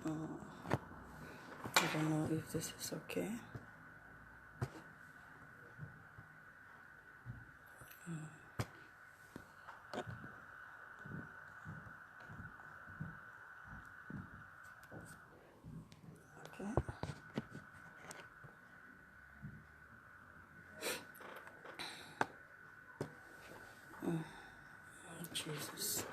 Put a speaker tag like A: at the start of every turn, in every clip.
A: I don't know if this is okay. Okay. Oh, Jesus.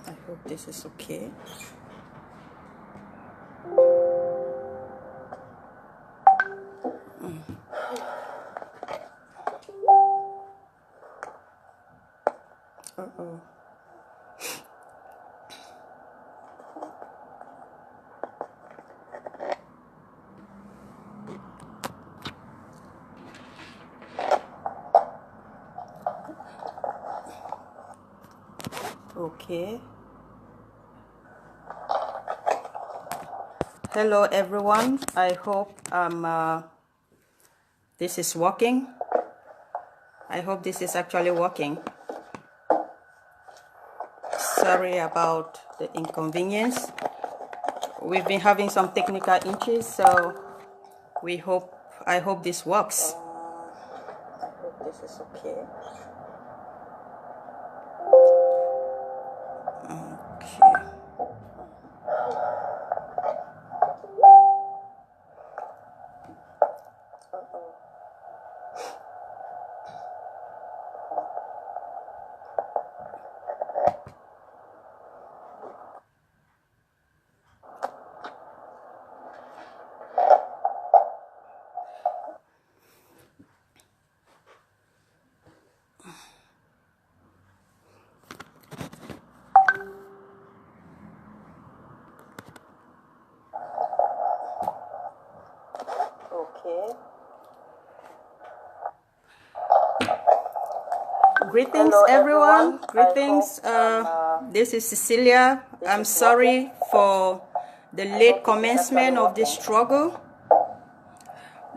A: I hope this is okay. Uh-oh. Okay. Hello everyone. I hope this is working. I hope this is actually working. Sorry about the inconvenience. We've been having some technical issues, so I hope this works. I hope this is okay. Okay. Okay. Greetings, hello, everyone. Greetings. This is Cecilia. I'm sorry for the late commencement of this struggle.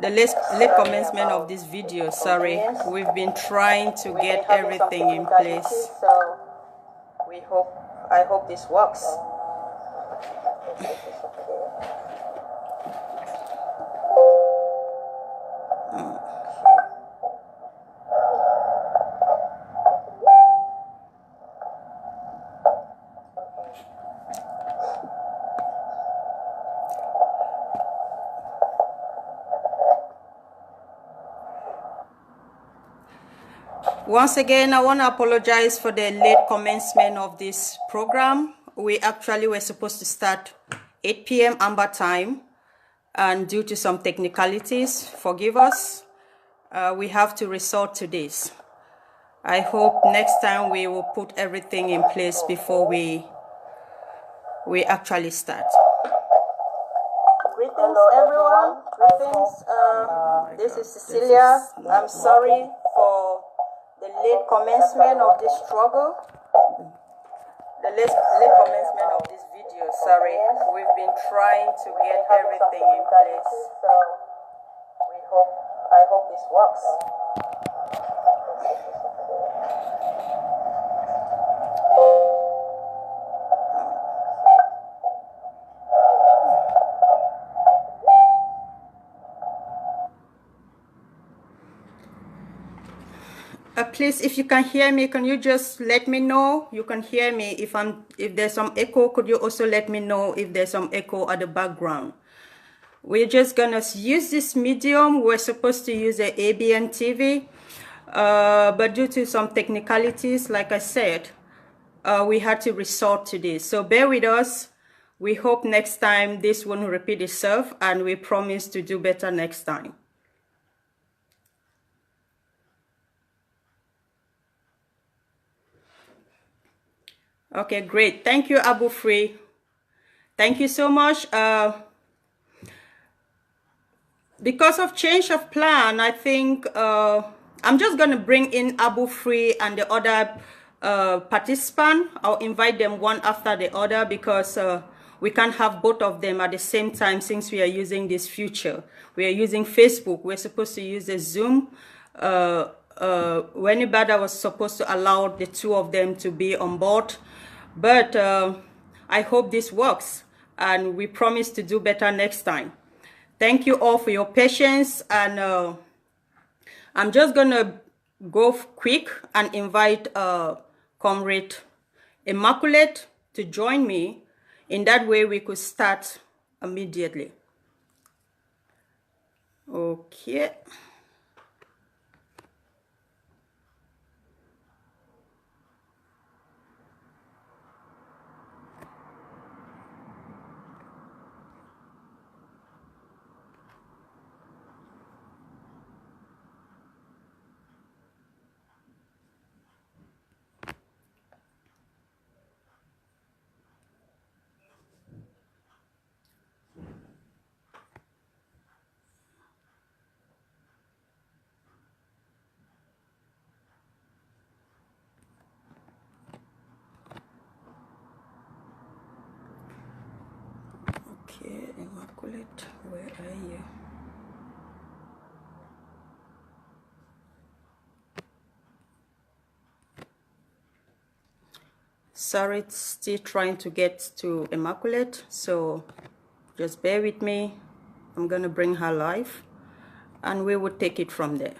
A: The late commencement of this video. Sorry. We've been trying to get everything in place. So I hope this works. Once again, I want to apologize for the late commencement of this program. We actually were supposed to start 8 p.m. Amber time, and due to some technicalities, forgive us, we have to resort to this. I hope next time we will put everything in place before we actually start. Greetings, everyone. Greetings. This is Cecilia. I'm sorry for the late commencement of this struggle. The late commencement of this video. Sorry, we've been trying to get everything in place. So I hope this works. Please, if you can hear me, can you just let me know you can hear me? If there's some echo, could you also let me know if there's some echo at the background? We're just gonna use this medium. We're supposed to use a ABN TV, but due to some technicalities, like I said, we had to resort to this. So bear with us. We hope next time this won't repeat itself, and we promise to do better next time. Okay, great. Thank you, Abu Free. Thank you so much. Because of change of plan, I think I'm just going to bring in Abu Free and the other participant. I'll invite them one after the other because we can't have both of them at the same time since we are using this feature. We are using Facebook. We're supposed to use a Zoom. Wenibada was supposed to allow the two of them to be on board. But I hope this works, and we promise to do better next time. Thank you all for your patience, and I'm just gonna go quick and invite Comrade Immaculate to join me. In that way, we could start immediately. Okay. Okay, Immaculate, where are you? Sorry, it's still trying to get to Immaculate, so just bear with me. I'm gonna bring her live, and we will take it from there.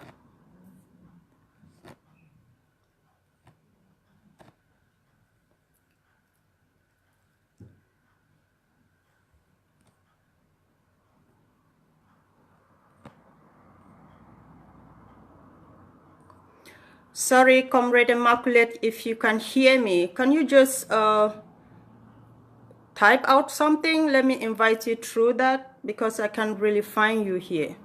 A: Sorry, Comrade Immaculate, if you can hear me, can you just type out something? Let me invite you through that because I can't really find you here.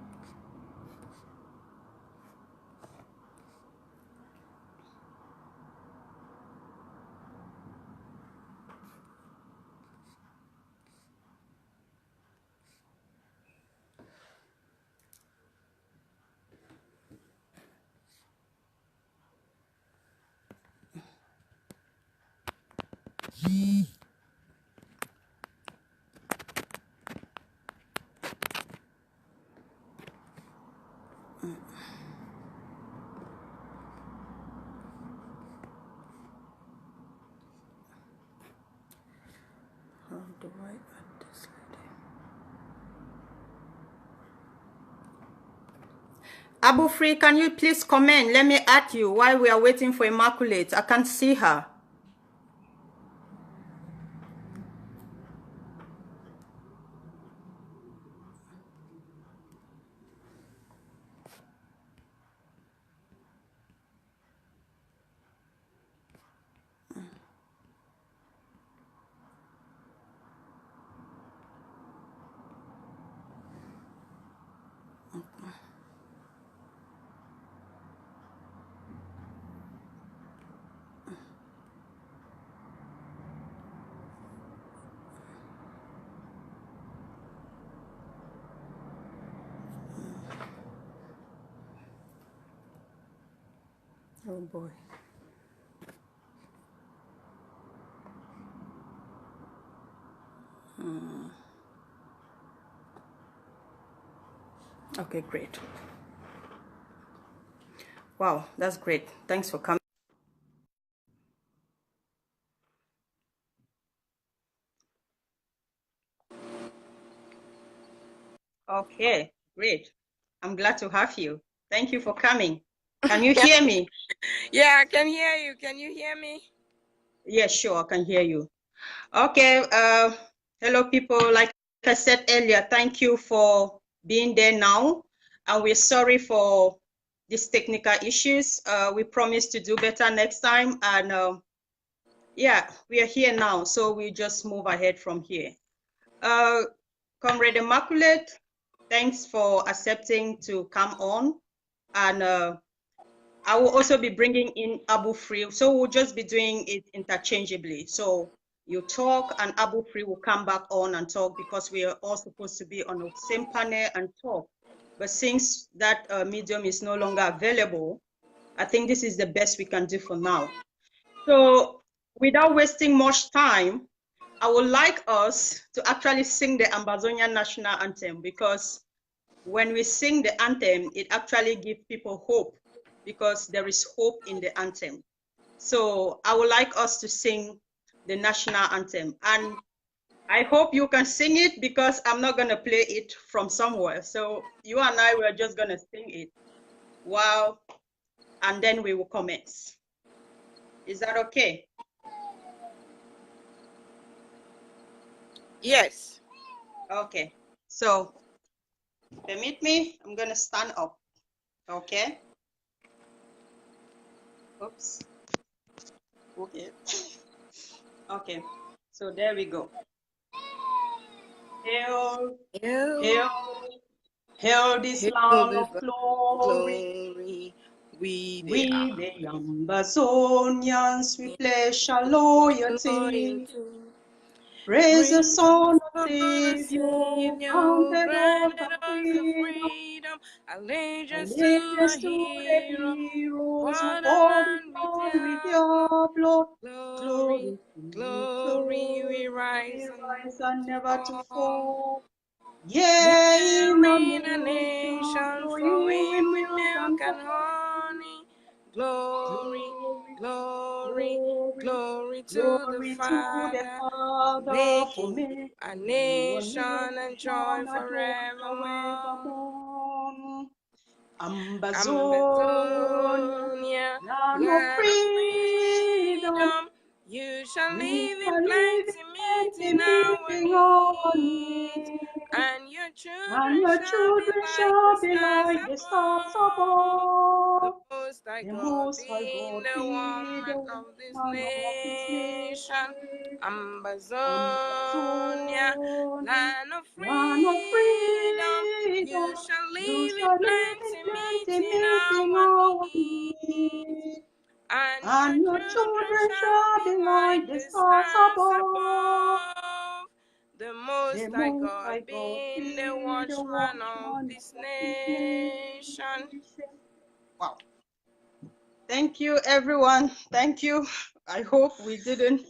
A: How do I add this lady? Abu Free, can you please comment? Let me add you while we are waiting for Immaculate. I can't see her. Oh boy. Okay, great. Wow, that's great. Thanks for coming. Okay, great. I'm glad to have you. Thank you for coming. Can you hear me?
B: Yeah, I can hear you. Can you hear me?
A: Yes, sure, I can hear you. Okay, hello people. Like I said earlier, thank you for being there now. And we're sorry for these technical issues. We promise to do better next time. And yeah, we are here now, so we just move ahead from here. Comrade Immaculate, thanks for accepting to come on. And I will also be bringing in Abu Free. So we'll just be doing it interchangeably. So you talk and Abu Free will come back on and talk because we are all supposed to be on the same panel and talk. But since that medium is no longer available, I think this is the best we can do for now. So without wasting much time, I would like us to actually sing the Ambazonian national anthem, because when we sing the anthem, it actually gives people hope, because there is hope in the anthem. So I would like us to sing the national anthem. And I hope you can sing it, because I'm not going to play it from somewhere. So you and I were just going to sing it while, and then we will commence. Is that okay?
B: Yes.
A: Okay. So permit me, I'm going to stand up. Okay. Oops. Okay. Okay. So there we go. Hail, hail, hail this land of glory. We the Ambazonians, we pledge our loyalty. Praise the Son of Savior, granted us the freedom.
B: Allegiance
A: Allegiance
B: to
A: to
B: the
A: the
B: hero.
A: heroes who
B: What a
A: fought
B: land
A: with their blood.
B: glory,
A: Glory,
B: glory, we rise
A: and never to fall.
B: Yeah,
A: Yea, in a
B: in a
A: nation
B: nation
A: flowing with
B: flowing with
A: milk
B: milk
A: and
B: and
A: honey.
B: honey. Glory,
A: Glory,
B: glory,
A: glory,
B: glory to the
A: glory to the
B: Father,
A: Father for
B: making
A: making
B: a
A: you a
B: nation and joy
A: nation a joy
B: forevermore.
A: forevermore. Ambazonia,
B: Ambazonia,
A: land of
B: land of
A: freedom,
B: freedom, you shall
A: we
B: live in
A: shall live
B: plenty,
A: in
B: meeting our
A: plenty, meeting our
B: needs,
A: needs,
B: and your
A: and
B: children
A: your
B: shall be
A: children
B: like the
A: shall be
B: stars
A: like the stars
B: above. The
A: above.
B: Most High
A: The
B: God
A: Most High
B: being
A: God
B: the
A: be the
B: woman of this
A: man of this
B: nation.
A: nation.
B: Ambazonia,
A: Ambazonia,
B: land of
A: land of
B: freedom,
A: freedom,
B: you shall
A: you
B: live in
A: shall live in
B: plenty,
A: plenty,
B: meeting
A: meeting
B: our
A: our
B: needs.
A: needs.
B: And your
A: And your
B: children
A: children
B: shall
A: shall
B: be
A: be
B: like
A: like the
B: the
A: stars
B: stars
A: above.
B: above. The Most
A: The
B: High
A: Most
B: God
A: High God
B: being the
A: be the
B: watchman of
A: watchman
B: this
A: of this nation.
B: nation.
A: Wow. Thank you, everyone. Thank you. I hope we didn't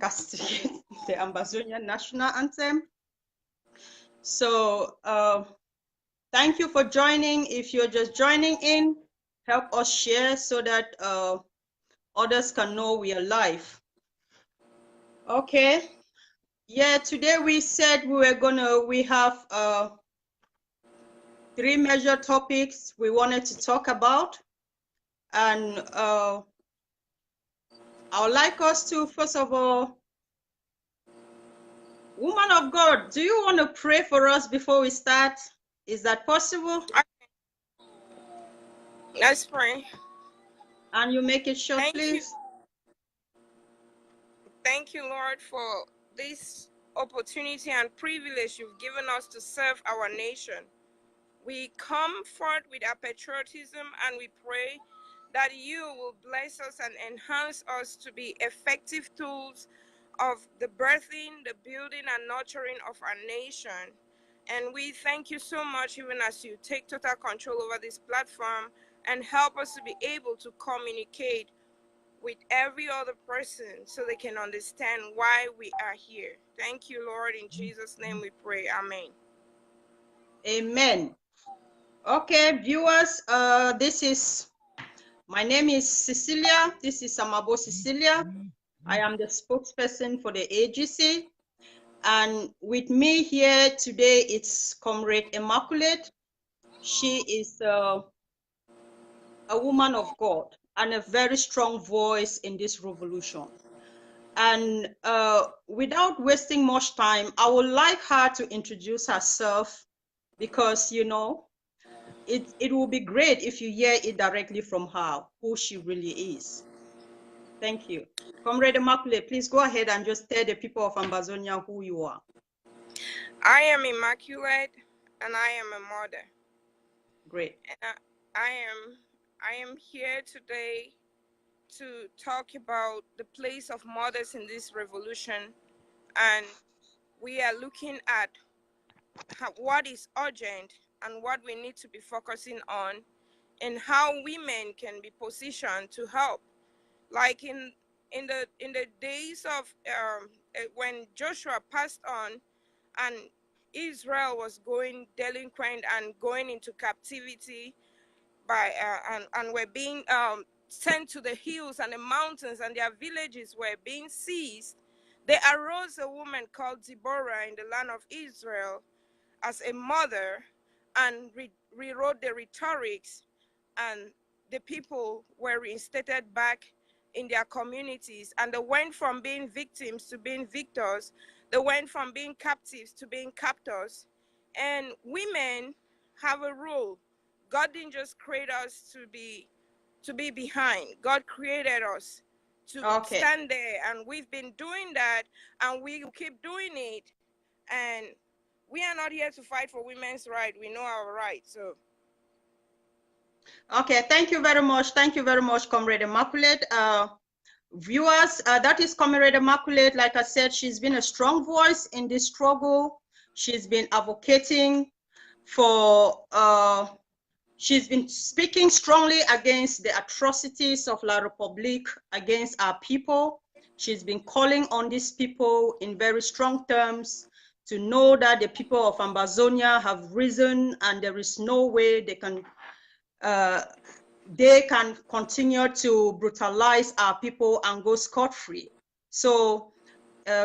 A: castigate the Ambazonian national anthem. So thank you for joining. If you're just joining in, help us share so that others can know we are live. Okay. Yeah, today we said we have 3 major topics we wanted to talk about. And I would like us to, first of all, woman of God, do you want to pray for us before we start? Is that possible?
B: Let's pray.
A: And you make it short, please.
B: Thank you, Lord, for this opportunity and privilege you've given us to serve our nation. We come forth with our patriotism and we pray that you will bless us and enhance us to be effective tools of the birthing, the building, and nurturing of our nation. And we thank you so much, even as you take total control over this platform and help us to be able to communicate with every other person so they can understand why we are here. Thank you, Lord. In Jesus' name we pray. Amen.
A: Amen. Okay, viewers, my name is Cecilia. This is Amabo Cecilia. I am the spokesperson for the AGC. And with me here today, it's Comrade Immaculate. She is a woman of God and a very strong voice in this revolution. And without wasting much time, I would like her to introduce herself, because, you know, it will be great if you hear it directly from her, who she really is. Thank you. Comrade Immaculate, please go ahead and just tell the people of Ambazonia who you are.
B: I am Immaculate, and I am a mother.
A: Great.
B: And I am here today to talk about the place of mothers in this revolution, and we are looking at what is urgent and what we need to be focusing on, and how women can be positioned to help. Like in the days of when Joshua passed on, and Israel was going delinquent and going into captivity by and were being sent to the hills and the mountains, and their villages were being seized. There arose a woman called Deborah in the land of Israel as a mother, and rewrote the rhetorics, and the people were reinstated back in their communities, and they went from being victims to being victors. They went from being captives to being captors. And women have a role. God didn't just create us to be behind. God created us to stand there, and we've been doing that, and we will keep doing it. And we are not here to fight for women's rights. We know our rights. So
A: okay, thank you very much. Thank you very much, Comrade Immaculate. Viewers, that is Comrade Immaculate. Like I said, she's been a strong voice in this struggle. She's been advocating for, she's been speaking strongly against the atrocities of La Republique against our people. She's been calling on these people in very strong terms to know that the people of Ambazonia have risen, and there is no way they can continue to brutalize our people and go scot-free. So,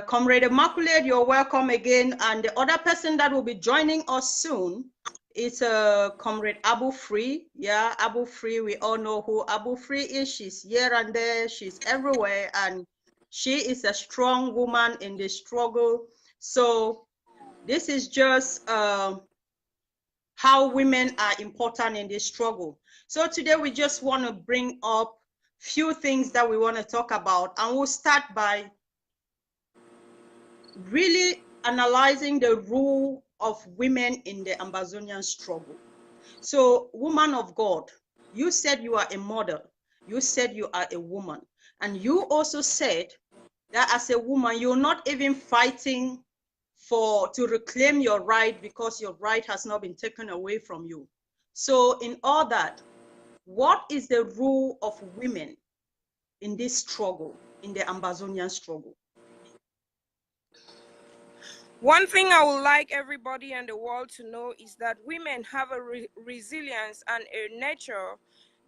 A: Comrade Immaculate, you're welcome again. And the other person that will be joining us soon is Comrade Abu Free. Yeah, Abu Free, we all know who Abu Free is. She's here and there, she's everywhere, and she is a strong woman in the struggle. So this is just how women are important in this struggle. So today we just want to bring up few things that we want to talk about, and we'll start by really analyzing the role of women in the Ambazonian struggle. So, woman of God, you said you are a model, you said you are a woman, and you also said that as a woman, you're not even fighting to reclaim your right because your right has not been taken away from you. So in all that, what is the role of women in this struggle, in the Ambazonian struggle?
B: one thing I would like everybody in the world to know is that women have a resilience and a nature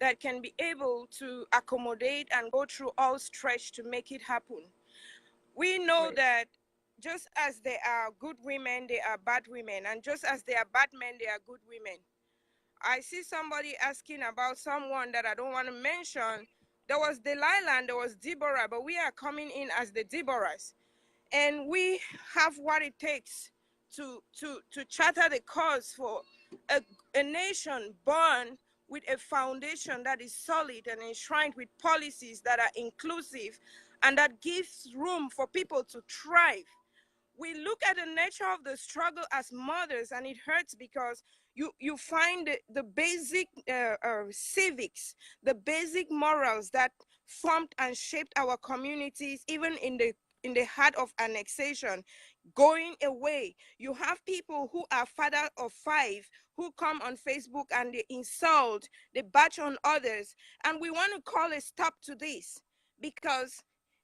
B: that can be able to accommodate and go through all stretch to make it happen. We know that just as there are good women, there are bad women, and just as there are bad men, there are good women. I see somebody asking about someone that I don't want to mention. There was Delilah and there was Deborah, but we are coming in as the Deborahs. And we have what it takes to charter the cause for a nation born with a foundation that is solid and enshrined with policies that are inclusive and that gives room for people to thrive. We look at the nature of the struggle as mothers, and it hurts because you find the basic civics, the basic morals that formed and shaped our communities, even in the heart of annexation, going away. You have people who are father of five who come on Facebook and they insult, they batch on others, and we want to call a stop to this, because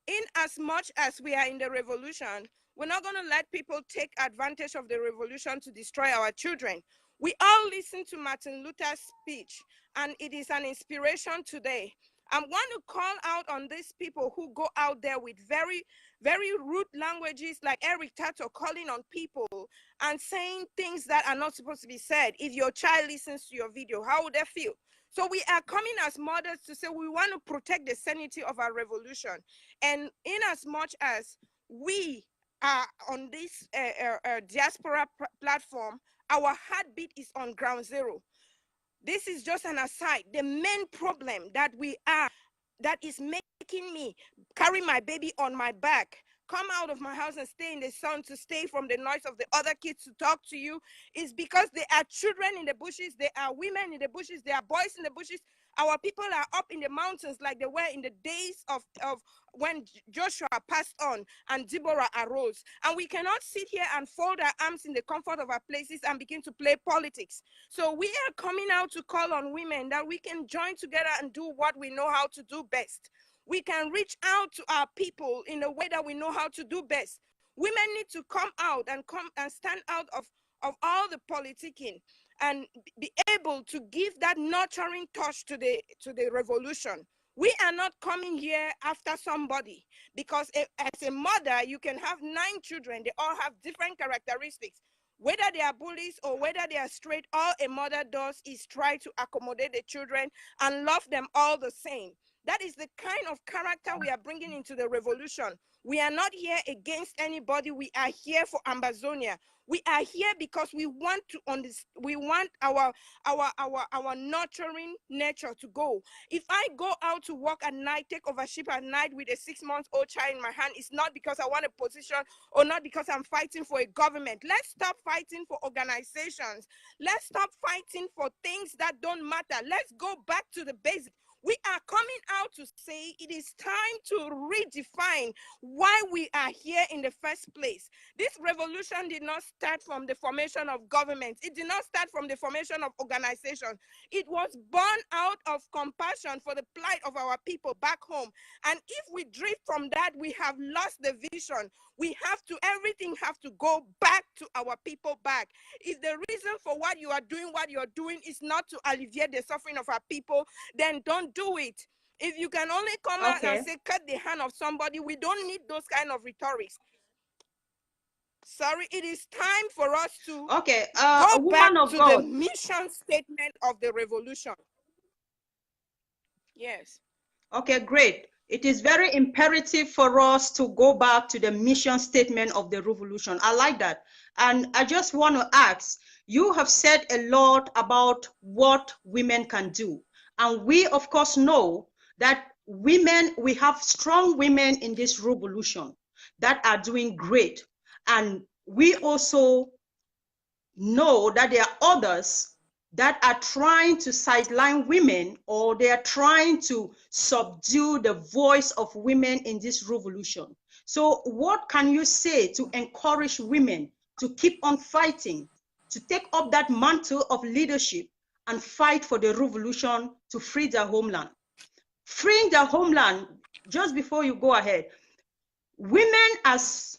B: in as much as we are in the revolution, we're not going to let people take advantage of the revolution to destroy our children. We all listened to Martin Luther's speech, and it is an inspiration today. I want to call out on these people who go out there with very, very rude languages, like Eric Tato calling on people and saying things that are not supposed to be said. If your child listens to your video, how would they feel? So we are coming as mothers to say we want to protect the sanity of our revolution. And in as much as we are on this diaspora platform, our heartbeat is on ground zero. This is just an aside. The main problem that we are, that is making me carry my baby on my back, come out of my house and stay in the sun, to stay from the noise of the other kids to talk to you, is because there are children in the bushes, there are women in the bushes, there are boys in the bushes. Our people are up in the mountains like they were in the days of when Joshua passed on and Deborah arose. And we cannot sit here and fold our arms in the comfort of our places and begin to play politics. So we are coming out to call on women that we can join together and do what we know how to do best. We can reach out to our people in a way that we know how to do best. Women need to come out and stand out of all the politicking and be able to give that nurturing touch to the revolution. We are not coming here after somebody, because as a mother, you can have 9 children. They all have different characteristics. Whether they are bullies or whether they are straight, all a mother does is try to accommodate the children and love them all the same. That is the kind of character we are bringing into the revolution. We are not here against anybody. We are here for Ambazonia. We are here because we want to we want our nurturing nature to go. If I go out to work at night, take over ship at night with a 6-month-old child in my hand, it's not because I want a position or not because I'm fighting for a government. Let's stop fighting for organizations. Let's stop fighting for things that don't matter. Let's go back to the basics. We are coming out to say it is time to redefine why we are here in the first place. This revolution did not start from the formation of governments. It did not start from the formation of organizations. It was born out of compassion for the plight of our people back home. And if we drift from that, we have lost the vision. Everything have to go back to our people back. If the reason for what you're doing is not to alleviate the suffering of our people, then don't do it. If you can only come out and say, cut the hand of somebody, we don't need those kind of rhetorics. Sorry, it is time for us to go back to the mission statement of the revolution. Yes.
A: Okay, great. It is very imperative for us to go back to the mission statement of the revolution. I like that. And I just want to ask, you have said a lot about what women can do. And we, of course, know that women, we have strong women in this revolution that are doing great. And we also know that there are others that are trying to sideline women, or they are trying to subdue the voice of women in this revolution. So what can you say to encourage women to keep on fighting, to take up that mantle of leadership and fight for the revolution to free their homeland? Freeing their homeland, just before you go ahead, women as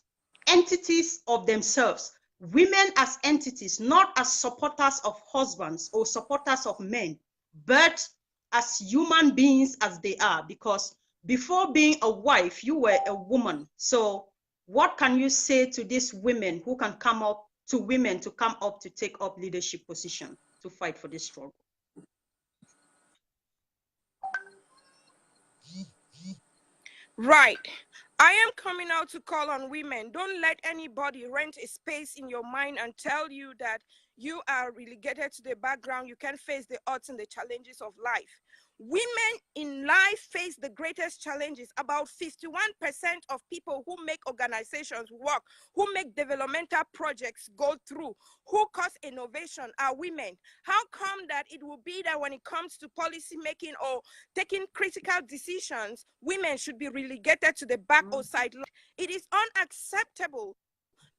A: entities of themselves, women as entities, not as supporters of husbands or supporters of men, but as human beings as they are, because before being a wife, you were a woman. So what can you say to these women who can come up, to women to come up to take up leadership position to fight for this struggle?
B: Right. I am coming out to call on women. Don't let anybody rent a space in your mind and tell you that you are relegated to the background. You can't face the odds and the challenges of life. Women in life face the greatest challenges. About 51% of people who make organizations work, who make developmental projects go through, who cause innovation are women. How come that it will be that when it comes to policy making or taking critical decisions, women should be relegated to the back or sideline? It is unacceptable,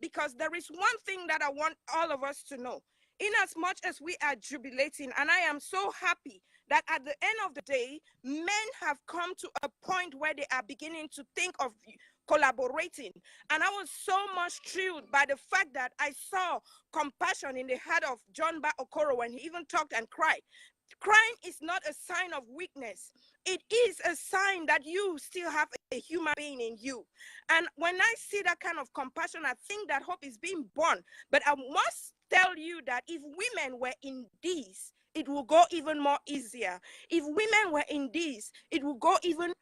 B: because there is one thing that I want all of us to know. In as much as we are jubilating, and I am so happy that at the end of the day, men have come to a point where they are beginning to think of collaborating. And I was so much thrilled by the fact that I saw compassion in the heart of John Ba Okoro when he even talked and cried. Crying is not a sign of weakness. It is a sign that you still have a human being in you. And when I see that kind of compassion, I think that hope is being born. But I must tell you that if women were in this, it will go even more easier. If women were in this, it will go even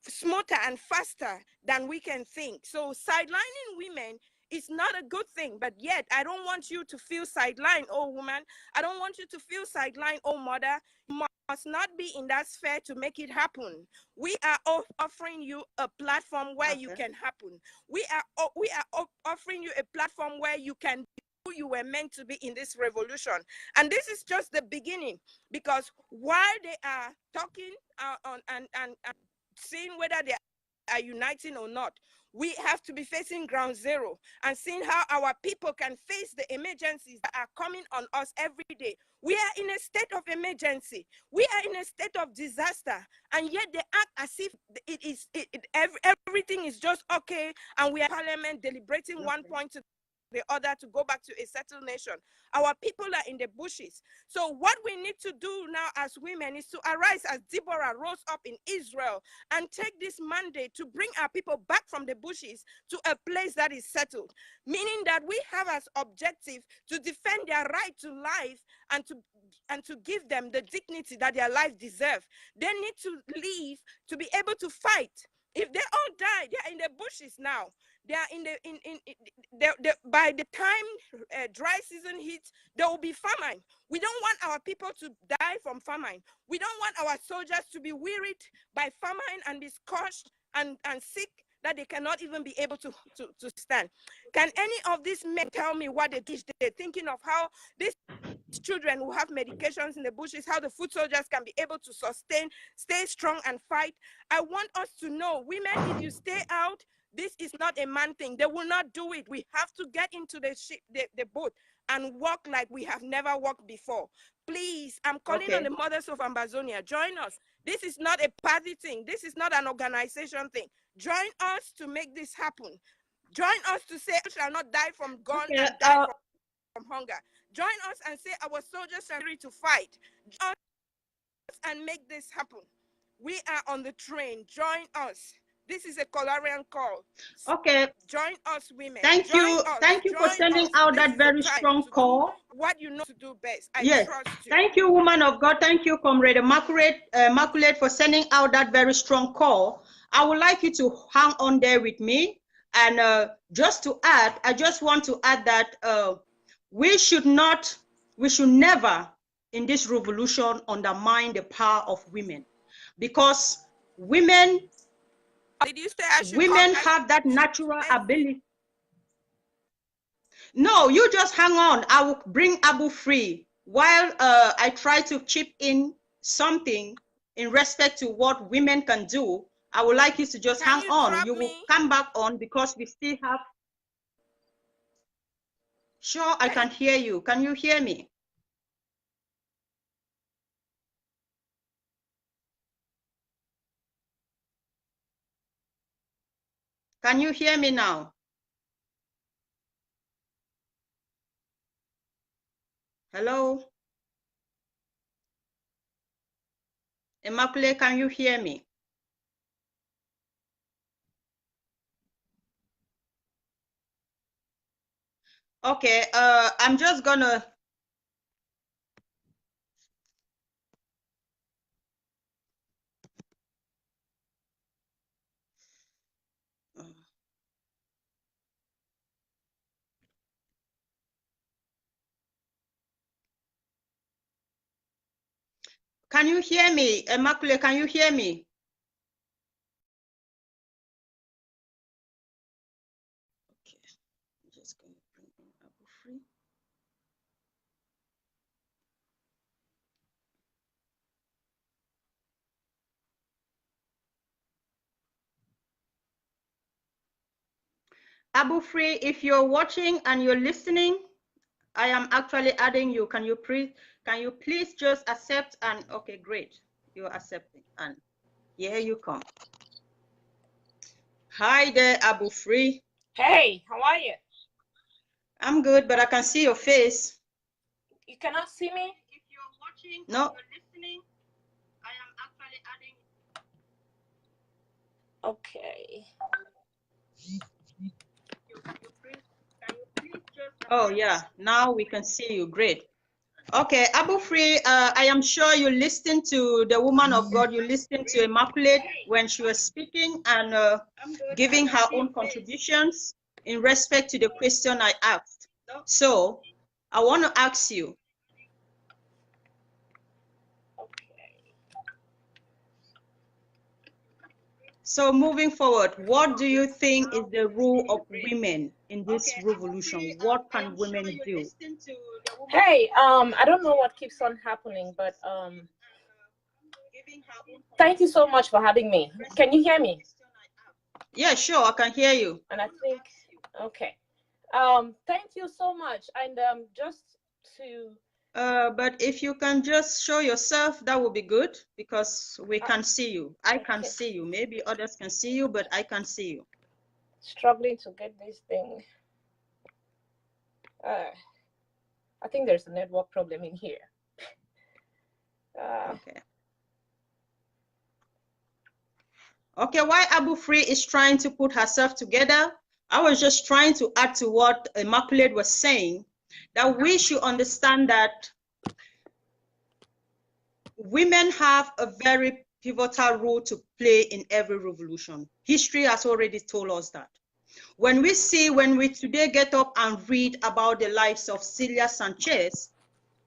B: smoother and faster than we can think. So sidelining women is not a good thing, but yet I don't want you to feel sidelined, oh woman. I don't want you to feel sidelined, oh mother. You must not be in that sphere to make it happen. We are offering you a platform where you can happen. We are offering you a platform where you can be who you were meant to be in this revolution. And this is just the beginning, because while they are talking and seeing whether they are uniting or not, we have to be facing ground zero and seeing how our people can face the emergencies that are coming on us every day. We are in a state of emergency. We are in a state of disaster, and yet they act as if everything is just okay, and we are Parliament deliberating one point to the other to go back to a settled nation. Our people are in the bushes. So what we need to do now as women is to arise as Deborah rose up in Israel and take this mandate to bring our people back from the bushes to a place that is settled, meaning that we have as objective to defend their right to life and to give them the dignity that their life deserves. They need to live to be able to fight. If they all die, they are in the bushes now. They are by the time dry season hits, there will be famine. We don't want our people to die from famine. We don't want our soldiers to be wearied by famine and be scorched and sick that they cannot even be able to stand. Can any of these men tell me what they're thinking of, how these children who have medications in the bushes, how the foot soldiers can be able to sustain, stay strong and fight? I want us to know, women, if you stay out, this is not a man thing. They will not do it. We have to get into the ship, the boat, and walk like we have never walked before. Please, I'm calling on the mothers of Ambazonia. Join us. This is not a party thing. This is not an organization thing. Join us to make this happen. Join us to say, we shall not die from gun and die from hunger. Join us and say, our soldiers are ready to fight. Join us and make this happen. We are on the train. Join us. This is a Colarian call.
C: Okay.
B: Join us, women.
C: Thank you. Thank you for sending out that very strong call.
B: What you know to do best.
C: Yes.
B: Trust you.
C: Thank you, woman of God. Thank you, Comrade Immaculate, for sending out that very strong call. I would like you to hang on there with me. And just to add, I just want to add that we should never in this revolution undermine the power of women, because women have that natural ability. No, you just hang on. I will bring Abu free while I try to chip in something in respect to what women can do. I would like you to just hang on. You will come back on because we still have. Sure, I can hear you. Can you hear me? Can you hear me now? Hello? Immaculate, can you hear me? Okay, I'm just gonna. Can you hear me? Immaculate, can you hear me? Okay, I'm just going to bring in Abu free. Abu free, if you're watching and you're listening, I am actually adding you. Can you please just accept? And okay, great, you're accepting. And here you come. Hi there, Abu free.
B: Hey, how are you?
C: I'm good, but I can see your face.
B: You cannot see me?
C: If you're watching, no, you're listening, I am actually adding.
B: Okay.
C: Oh, yeah. Now we can see you. Great. Okay, Abu Free, I am sure you listened to the woman of God. You listened to Immaculate when she was speaking and giving her own contributions in respect to the question I asked. So I want to ask you. So moving forward, what do you think is the role of women in this revolution? What can women do?
D: Hey, I don't know what keeps on happening, but thank you so much for having me. Can you hear me?
C: Yeah, sure, I can hear you.
D: And I think, okay. Thank you so much. And just to
C: but if you can just show yourself, that would be good because we can see you. I can see you. Maybe others can see you, but I can see you.
D: Struggling to get this thing. I think there's a network problem in here.
C: Okay. Okay, while Abu Free is trying to put herself together, I was just trying to add to what Immaculate was saying, that we should understand that women have a very pivotal role to play in every revolution. History has already told us that. When we today get up and read about the lives of Celia Sanchez,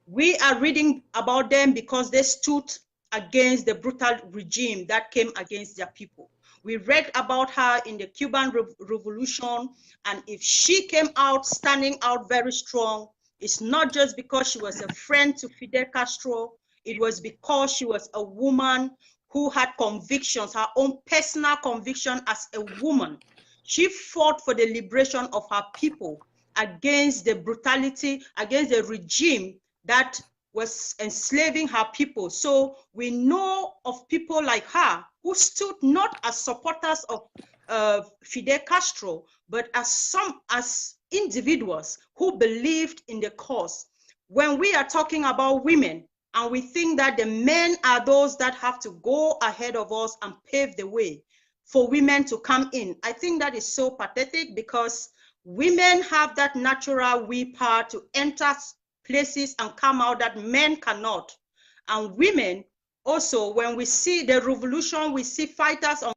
C: we are reading about them because they stood against the brutal regime that came against their people. We read about her in the Cuban Revolution, and if she came out standing out very strong, it's not just because she was a friend to Fidel Castro, it was because she was a woman who had convictions, her own personal conviction as a woman. She fought for the liberation of her people against the brutality, against the regime that was enslaving her people. So we know of people like her who stood not as supporters of Fidel Castro, but as individuals who believed in the cause. When we are talking about women and we think that the men are those that have to go ahead of us and pave the way for women to come in, I think that is so pathetic because women have that natural willpower to enter places and come out that men cannot. And women also, when we see the revolution, we see fighters on.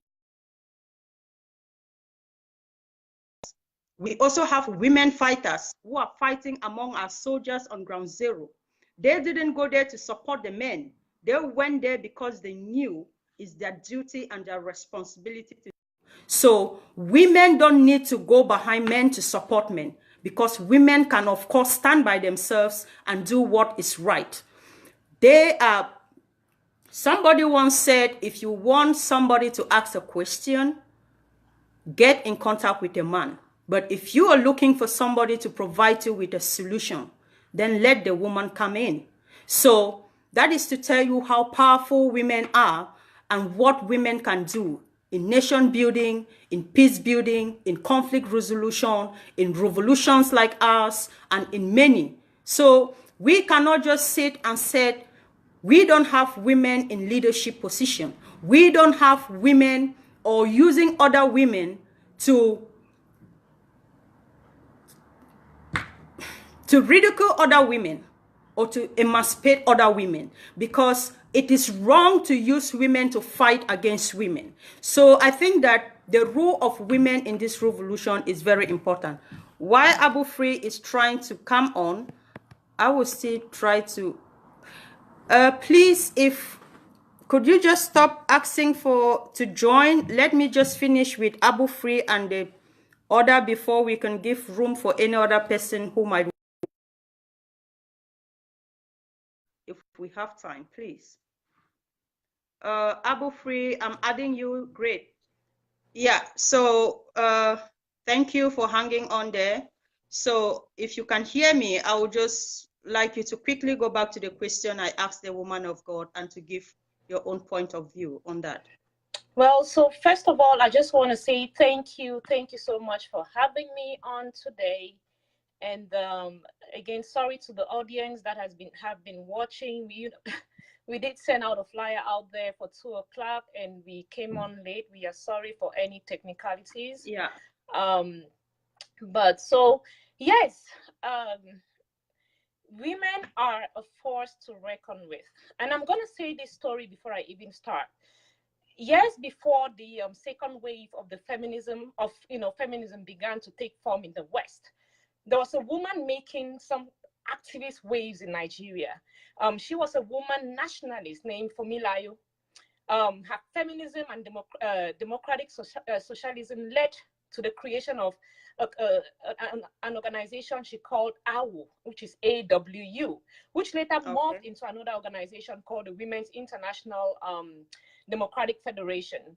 C: We also have women fighters who are fighting among our soldiers on ground zero. They didn't go there to support the men. They went there because they knew it's their duty and their responsibility to. So women don't need to go behind men to support men, because women can, of course, stand by themselves and do what is right. Somebody once said, if you want somebody to ask a question, get in contact with a man. But if you are looking for somebody to provide you with a solution, then let the woman come in. So that is to tell you how powerful women are and what women can do in nation building, in peace building, in conflict resolution, in revolutions like ours, and in many. So we cannot just sit and say, we don't have women in leadership position. We don't have women, or using other women to ridicule other women or to emancipate other women, because it is wrong to use women to fight against women. So I think that the role of women in this revolution is very important. While Abu Free is trying to come on, I will still try to please, could you just stop asking to join? Let me just finish with Abu Free and the order before we can give room for any other person who might. If we have time, please. Abu Free, I'm adding you. Great. Yeah, so thank you for hanging on there. So if you can hear me, I would just like you to quickly go back to the question I asked the woman of God and to give your own point of view on that.
D: Well, so first of all, I just want to say thank you so much for having me on today. And again, sorry to the audience that have been watching. We did send out a flyer out there for 2 o'clock and we came on late. We are sorry for any technicalities.
C: Yeah.
D: But so Yes, women are a force to reckon with. And I'm going to say this story before I even start. Years before the second wave of the feminism began to take form in the West, there was a woman making some activist waves in Nigeria. She was a woman nationalist named Fumilayo. Her feminism and democratic socialism led to the creation of an organization she called AWU, which is AWU, which later morphed into another organization called the Women's International Democratic Federation.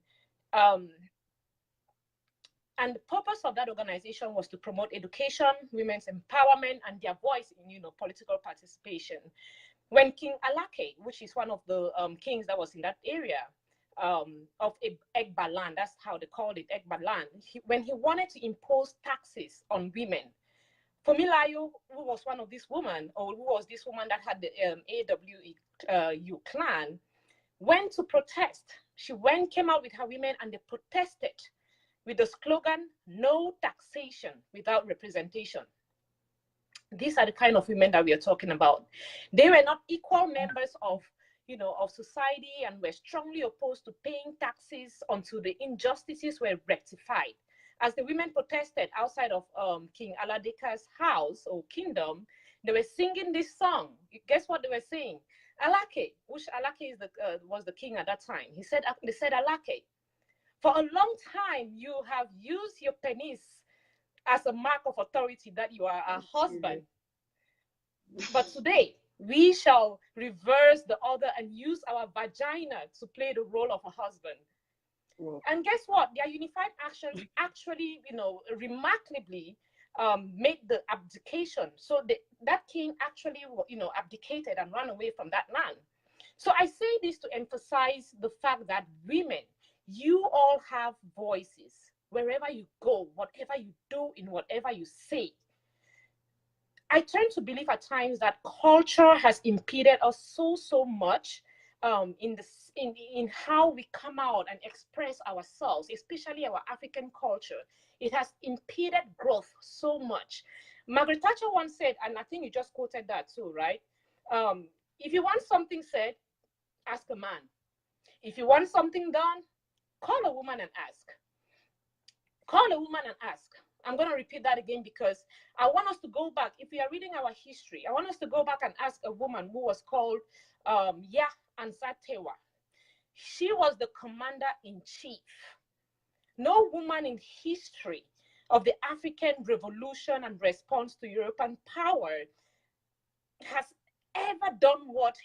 D: And the purpose of that organization was to promote education, women's empowerment, and their voice in political participation. When King Alake, which is one of the kings that was in that area of Egba land, that's how they called it, Egba land, when he wanted to impose taxes on women, Fumilayo, who was one of these women, or who was this woman that had the AWU clan, went to protest. She came out with her women and they protested with the slogan, "No taxation without representation." These are the kind of women that we are talking about. They were not equal members of society and were strongly opposed to paying taxes until the injustices were rectified. As the women protested outside of King Aladeka's house or kingdom, they were singing this song. Guess what they were saying? Alake, which Alake was the king at that time. They said, Alake, for a long time you have used your penis as a mark of authority that you are a husband. But today, we shall reverse the order and use our vagina to play the role of a husband. Wow. And guess what? Their unified actions actually, remarkably made the abdication. So that king actually, abdicated and ran away from that land. So I say this to emphasize the fact that women, you all have voices. Wherever you go, whatever you do, in whatever you say. I tend to believe at times that culture has impeded us so much in how we come out and express ourselves, especially our African culture. It has impeded growth so much. Margaret Thatcher once said, and I think you just quoted that too, right? If you want something said, ask a man. If you want something done, call a woman and ask. Call a woman and ask. I'm going to repeat that again because I want us to go back. If we are reading our history, I want us to go back and ask a woman who was called Yah Ansatewa. She was the commander-in-chief. No woman in history of the African revolution and response to European power has ever done what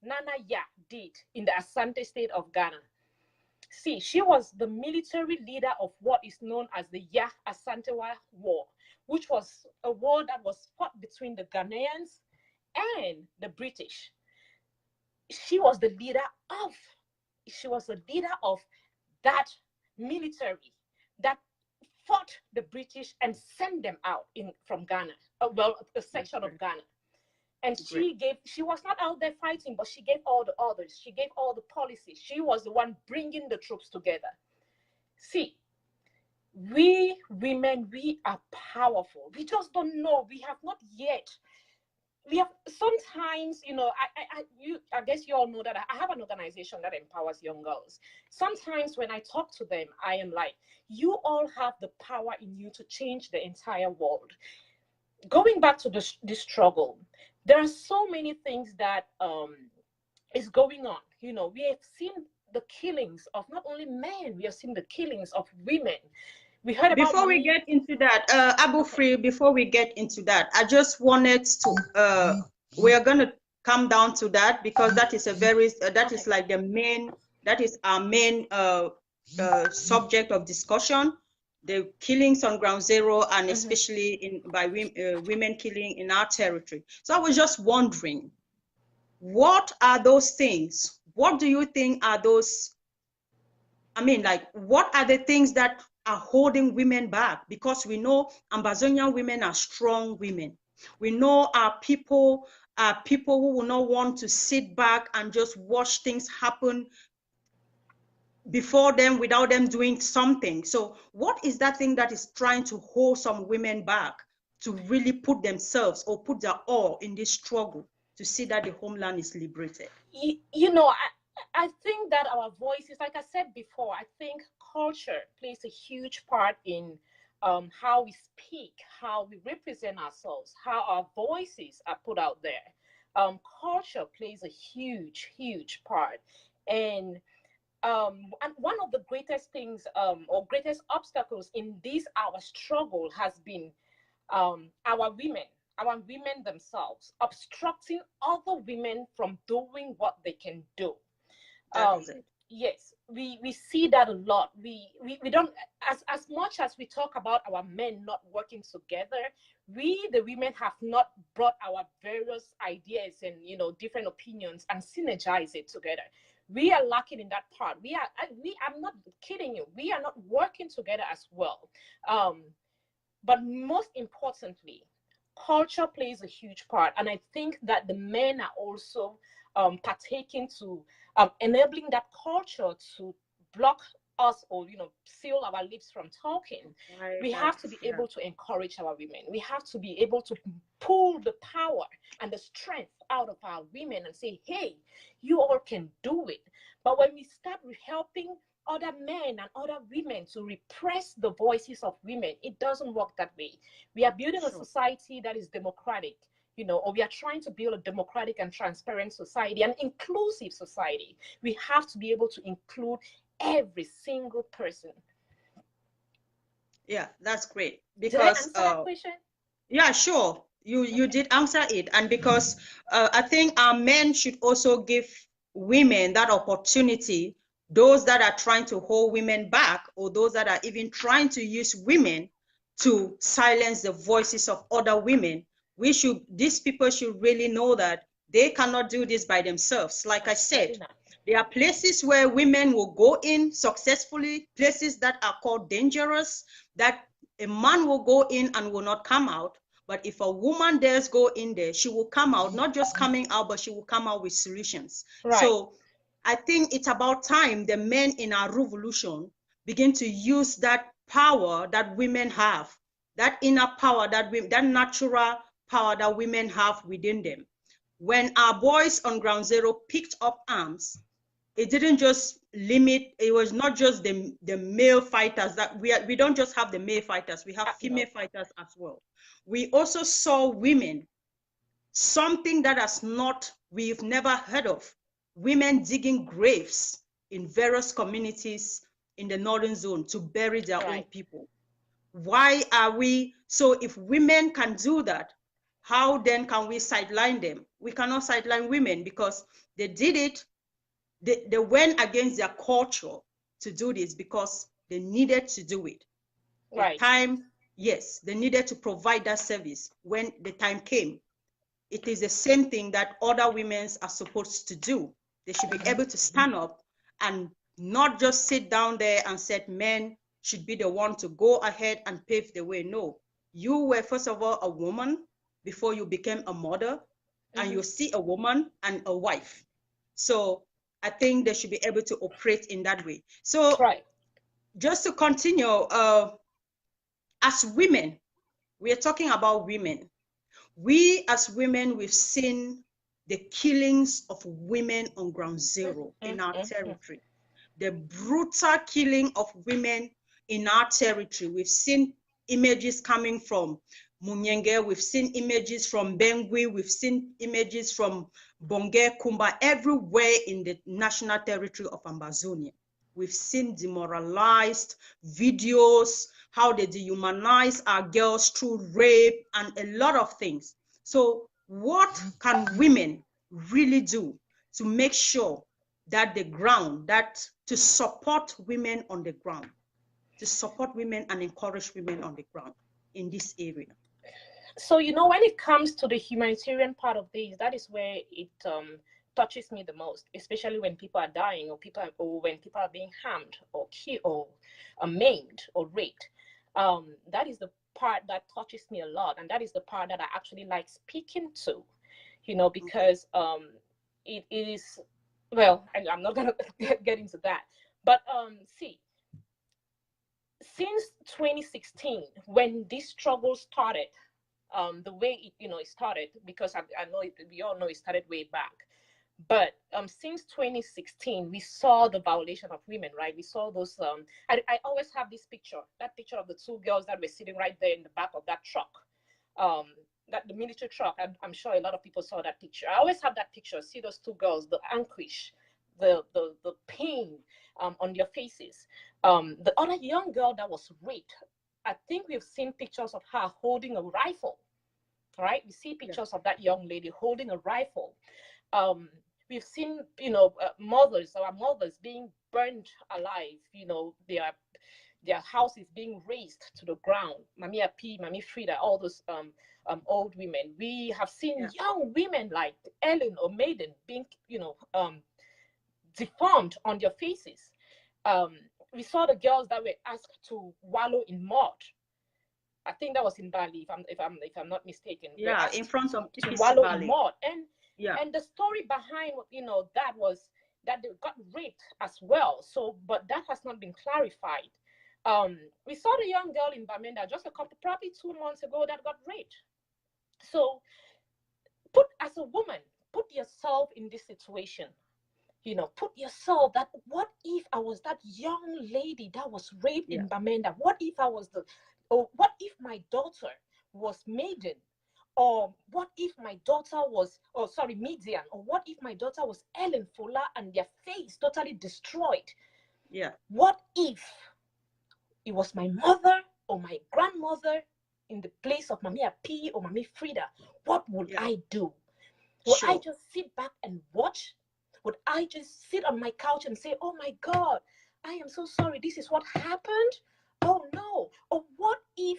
D: Nana Yah did in the Asante state of Ghana. See, she was the military leader of what is known as the Yah Asantewa War, which was a war that was fought between the Ghanaians and the British. She was the leader of that military that fought the British and sent them out from Ghana, a section of Ghana. And she was not out there fighting, but she gave all the orders. She gave all the policies. She was the one bringing the troops together. See, we women, we are powerful. We just don't know. We have not yet. We have sometimes, I guess you all know that I have an organization that empowers young girls. Sometimes when I talk to them, I am like, you all have the power in you to change the entire world. Going back to this struggle, there are so many things that is going on. We have seen the killings of not only men, we have seen the killings of women. We heard about
C: before we get into that, Abu Free, before we get into that, I just wanted to, we are going to come down to that because that is is like the main, that is our main subject of discussion. The killings on ground zero, and especially by women killing in our territory. So I was just wondering, what are those things? What do you think are those? I mean, like, what are the things that are holding women back? Because we know Ambazonian women are strong women. We know our people who will not want to sit back and just watch things happen before them without them doing something. So what is that thing that is trying to hold some women back? to really put themselves or put their all in this struggle to see that the homeland is liberated?
D: You know, I think that our voices, like I said before, I think culture plays a huge part in how we speak, how we represent ourselves, how our voices are put out there. Culture plays a huge, huge part. And one of the greatest things or greatest obstacles in this our struggle has been our women themselves obstructing other women from doing what they can do.
C: That is it.
D: Yes, we see that a lot. We don't, as much as we talk about our men not working together, we the women have not brought our various ideas and different opinions and synergize it together. We are lacking in that part. I'm not kidding you. We are not working together as well. But most importantly, culture plays a huge part. And I think that the men are also partaking to enabling that culture to block us or, seal our lips from talking. We have to be able to encourage our women. We have to be able to pull the power and the strength out of our women and say, hey, you all can do it. But when we start helping other men and other women to repress the voices of women, it doesn't work that way. We are building a society that is democratic, or we are trying to build a democratic and transparent society, an inclusive society. We have to be able to include every single person.
C: Yeah, that's great.
D: Because did I answer that question?
C: Yeah, sure. You did answer it. And because I think our men should also give women that opportunity, those that are trying to hold women back, or those that are even trying to use women to silence the voices of other women. These people should really know that they cannot do this by themselves. Like I said, there are places where women will go in successfully, places that are called dangerous, that a man will go in and will not come out. But if a woman dares go in there, she will come out, not just coming out, but she will come out with solutions. Right. So I think it's about time the men in our revolution begin to use that power that women have, that inner power, that natural power that women have within them. When our boys on Ground Zero picked up arms, it didn't just limit, it was not just the male fighters, that we don't just have the male fighters, we have female fighters as well. We also saw women, something that we've never heard of, women digging graves in various communities in the northern zone to bury their own people. Why are we, so if women can do that, how then can we sideline them? We cannot sideline women because they did it. They went against their culture to do this because they needed to do it. Right. They needed to provide that service when the time came. It is the same thing that other women are supposed to do. They should be able to stand up and not just sit down there and say men should be the one to go ahead and pave the way. No, you were first of all a woman before you became a mother, and you're still a woman and a wife. So I think they should be able to operate in that way. So just to continue, as women, we are talking about women. We as women, we've seen the killings of women on Ground Zero in our territory. The brutal killing of women in our territory. We've seen images coming from Munyenge, we've seen images from Bengui, we've seen images from Bonge, Kumba, everywhere in the national territory of Ambazonia. We've seen demoralized videos, how they dehumanize our girls through rape and a lot of things. So what can women really do to make sure that to support women on the ground, to support women and encourage women on the ground in this area?
D: So, when it comes to the humanitarian part of this, that is where it touches me the most, especially when people are dying or when people are being harmed or killed or maimed or raped. That is the part that touches me a lot. And that is the part that I actually like speaking to, because it is, well, I'm not going to get into that. But see, since 2016, when this struggle started, the way it started, because I know we all know it started way back. But since 2016, we saw the violation of women, right? We saw those. I always have this picture, that picture of the two girls that were sitting right there in the back of that truck, that the military truck. I'm sure a lot of people saw that picture. I always have that picture. See those two girls, the anguish, the pain on their faces. The other young girl that was raped. I think we've seen pictures of her holding a rifle. Right? We see pictures of that young lady holding a rifle. We've seen, our mothers being burned alive. Their houses being razed to the ground. Mami P, Mami Frida, all those old women. We have seen young women like Ellen or Maiden being, deformed on their faces. We saw the girls that were asked to wallow in mud. I think that was in Bali, if I'm not mistaken.
C: Yeah, in front of
D: to wallow
C: Bali.
D: in mud. And the story behind that was that they got raped as well. So, but that has not been clarified. We saw the young girl in Bamenda just probably 2 months ago that got raped. So, as a woman, put yourself in this situation. Put yourself that, what if I was that young lady that was raped in Bamenda? What if I was what if my daughter was Maiden? Or what if my daughter was, Midian? Or what if my daughter was Ellen Fola and their face totally destroyed?
C: Yeah.
D: What if it was my mother or my grandmother in the place of Mami P or Mami Frida? What would I do? Would I just sit back and watch? Would I just sit on my couch and say, oh my God, I am so sorry, this is what happened? Oh no. Or what if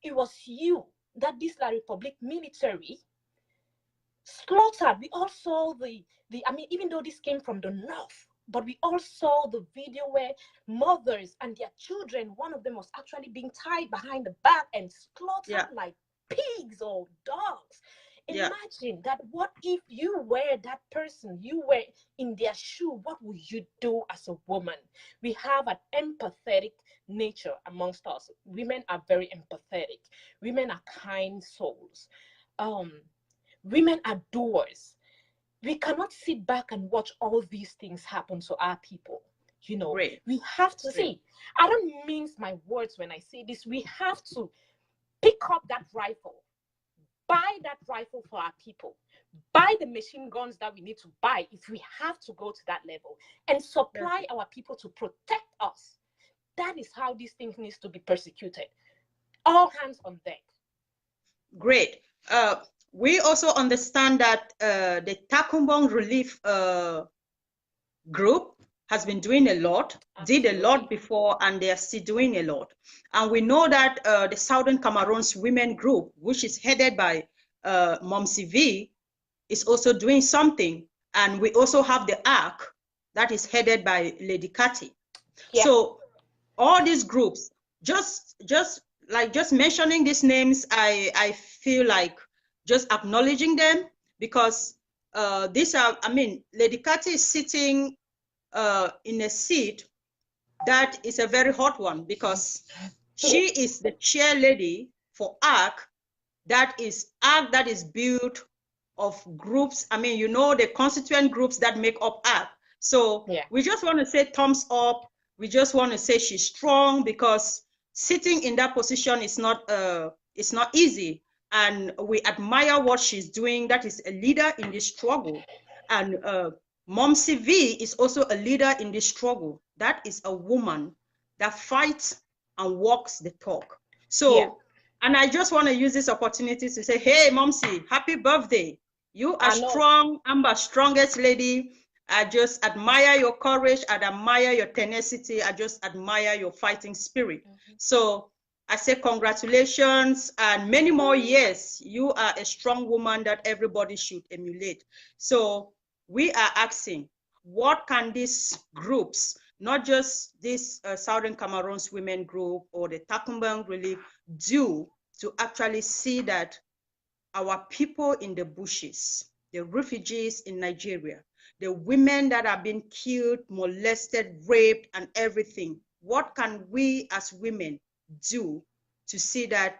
D: it was you that this La Republic military slaughtered? We all saw even though this came from the north, but we all saw the video where mothers and their children, one of them was actually being tied behind the back and slaughtered like pigs or dogs. Imagine that. What if you were that person? You were in their shoe. What would you do as a woman? We have an empathetic nature amongst us. Women are very empathetic. Women are kind souls. Women are doers. We cannot sit back and watch all these things happen to our people. We have to see. I don't mince my words when I say this. We have to pick up that rifle. Buy that rifle for our people. Buy the machine guns that we need to buy if we have to go to that level, and supply our people to protect us. That is how these things need to be persecuted. All hands on deck.
C: Great. We also understand that the Takumbong Relief Group has been doing a lot, did a lot before, and they are still doing a lot. And we know that the Southern Cameroon's women group, which is headed by Momsi V, is also doing something. And we also have the ARC that is headed by Lady Kati. So all these groups, just mentioning these names, I feel like just acknowledging them, because these are, Lady Kati is sitting in a seat that is a very hot one, because she is the chair lady for ARC, that is built of groups. The constituent groups that make up ARC. So we just want to say thumbs up. We just want to say she's strong, because sitting in that position is not easy, and we admire what she's doing. That is a leader in this struggle. And Momsi V is also a leader in this struggle. That is a woman that fights and walks the talk. So, and I just want to use this opportunity to say, hey, Momsi, happy birthday. You are strong, Amber, strongest lady. I just admire your courage. I admire your tenacity. I just admire your fighting spirit. So I say congratulations and many more years. You are a strong woman that everybody should emulate. So we are asking, what can these groups, not just this Southern Cameroon's women group or the Takumbang Relief, do to actually see that our people in the bushes, the refugees in Nigeria, the women that have been killed, molested, raped, and everything, what can we as women do to see that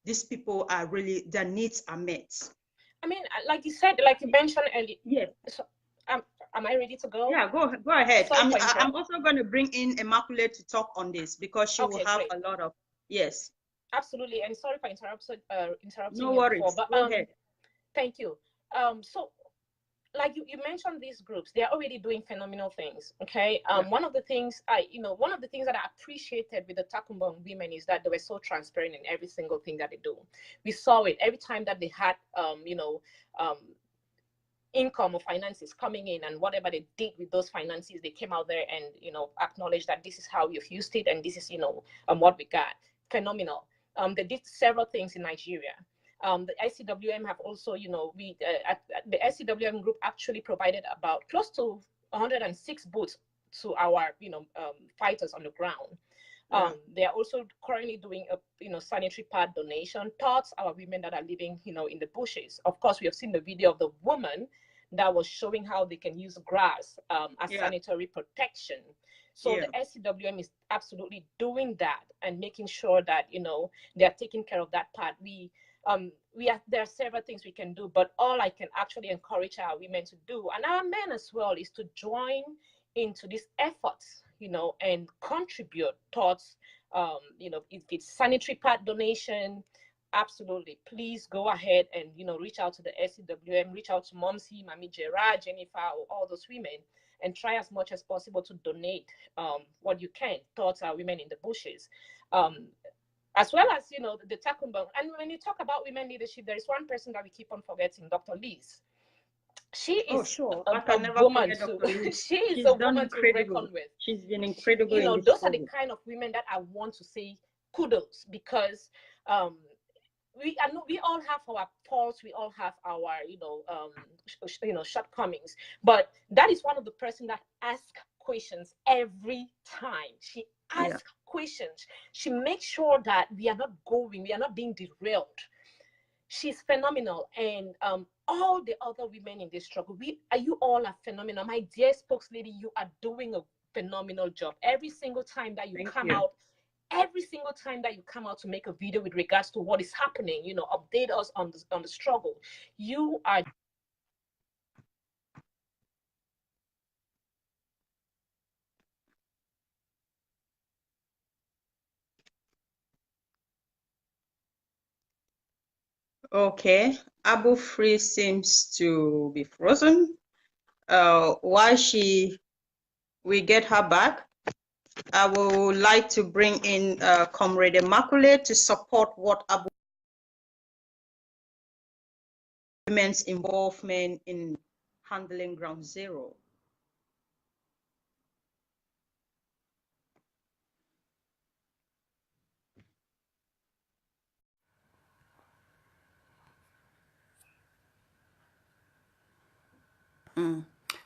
C: these people are really, their needs are met.
D: I mean, like you said, like you mentioned earlier.
C: Yes.
D: So, am I ready to go?
C: Yeah, go ahead.
D: Sorry
C: I'm also going to bring in Immaculate to talk on this because she will have
D: great.
C: a lot of, yes.
D: Absolutely, and sorry for interrupting
C: No
D: you
C: worries.
D: before, but
C: Go ahead.
D: thank you. So like you mentioned, these groups, they're already doing phenomenal things. Okay. One of the things that I appreciated with the Takumbang women is that they were so transparent in every single thing that they do. We saw it every time that they had income or finances coming in, and whatever they did with those finances, they came out there and acknowledged that this is how we've used it, and this is what we got. Phenomenal. They did several things in Nigeria. The SCWM have also, the SCWM group actually provided about close to 106 boots to our, fighters on the ground. They are also currently doing a sanitary pad donation towards our women that are living, in the bushes. Of course, we have seen the video of the woman that was showing how they can use grass as sanitary protection. So the SCWM is absolutely doing that and making sure that they are taking care of that part. There are several things we can do, but all I can actually encourage our women to do, and our men as well, is to join into these efforts, and contribute towards, if it's sanitary pad donation. Absolutely, please go ahead and reach out to the SCWM, reach out to Momsi, Mami Gerard, Jennifer, or all those women, and try as much as possible to donate what you can towards our women in the bushes. As well as the Takumbang. And when you talk about women leadership, there is one person that we keep on forgetting, Dr. Liz. She is a woman to she's a woman to reckon with.
C: She's been incredible.
D: Those are the kind of women that I want to say kudos, because we all have our faults, we all have our shortcomings, but that is one of the person that asks questions every time. She asks questions. She makes sure that we are not being derailed. She's phenomenal. And all the other women in this struggle, you all are phenomenal. My dear spokeslady, you are doing a phenomenal job. Every single time that you come out to make a video with regards to what is happening, update us on the struggle. You are
C: Okay, Abu Free seems to be frozen. While we get her back, I would like to bring in Comrade Immaculate to support what Abu women's involvement in handling Ground Zero.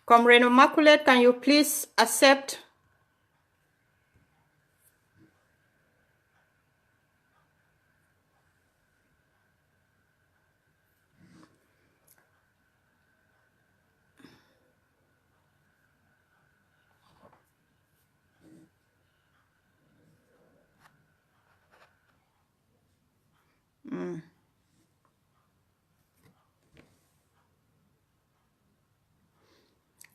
C: Comrade Immaculate, can you please accept?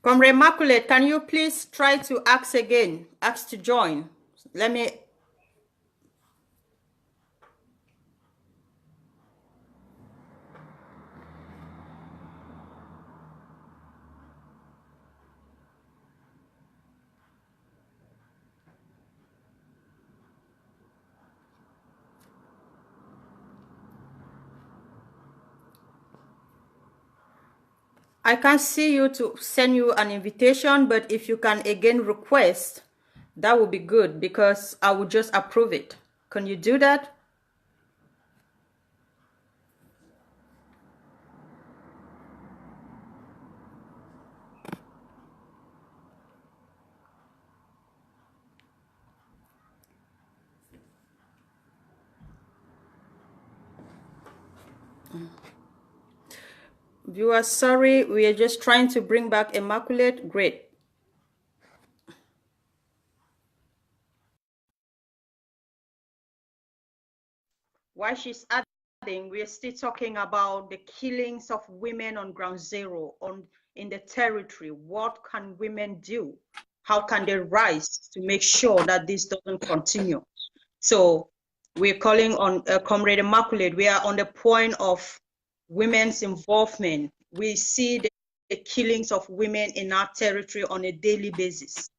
C: Comrade Immaculate, can you please try to ask again? Ask to join. Let me. I can't see you to send you an invitation, but if you can again request, that would be good because I would just approve it. Can you do that? Viewers, sorry, we are just trying to bring back Immaculate. Great. While she's at adding, we're still talking about the killings of women on ground zero in the territory. What can women do? How can they rise to make sure that this doesn't continue? So we're calling on Comrade Immaculate. We are on the point of women's involvement. We see the killings of women in our territory on a daily basis.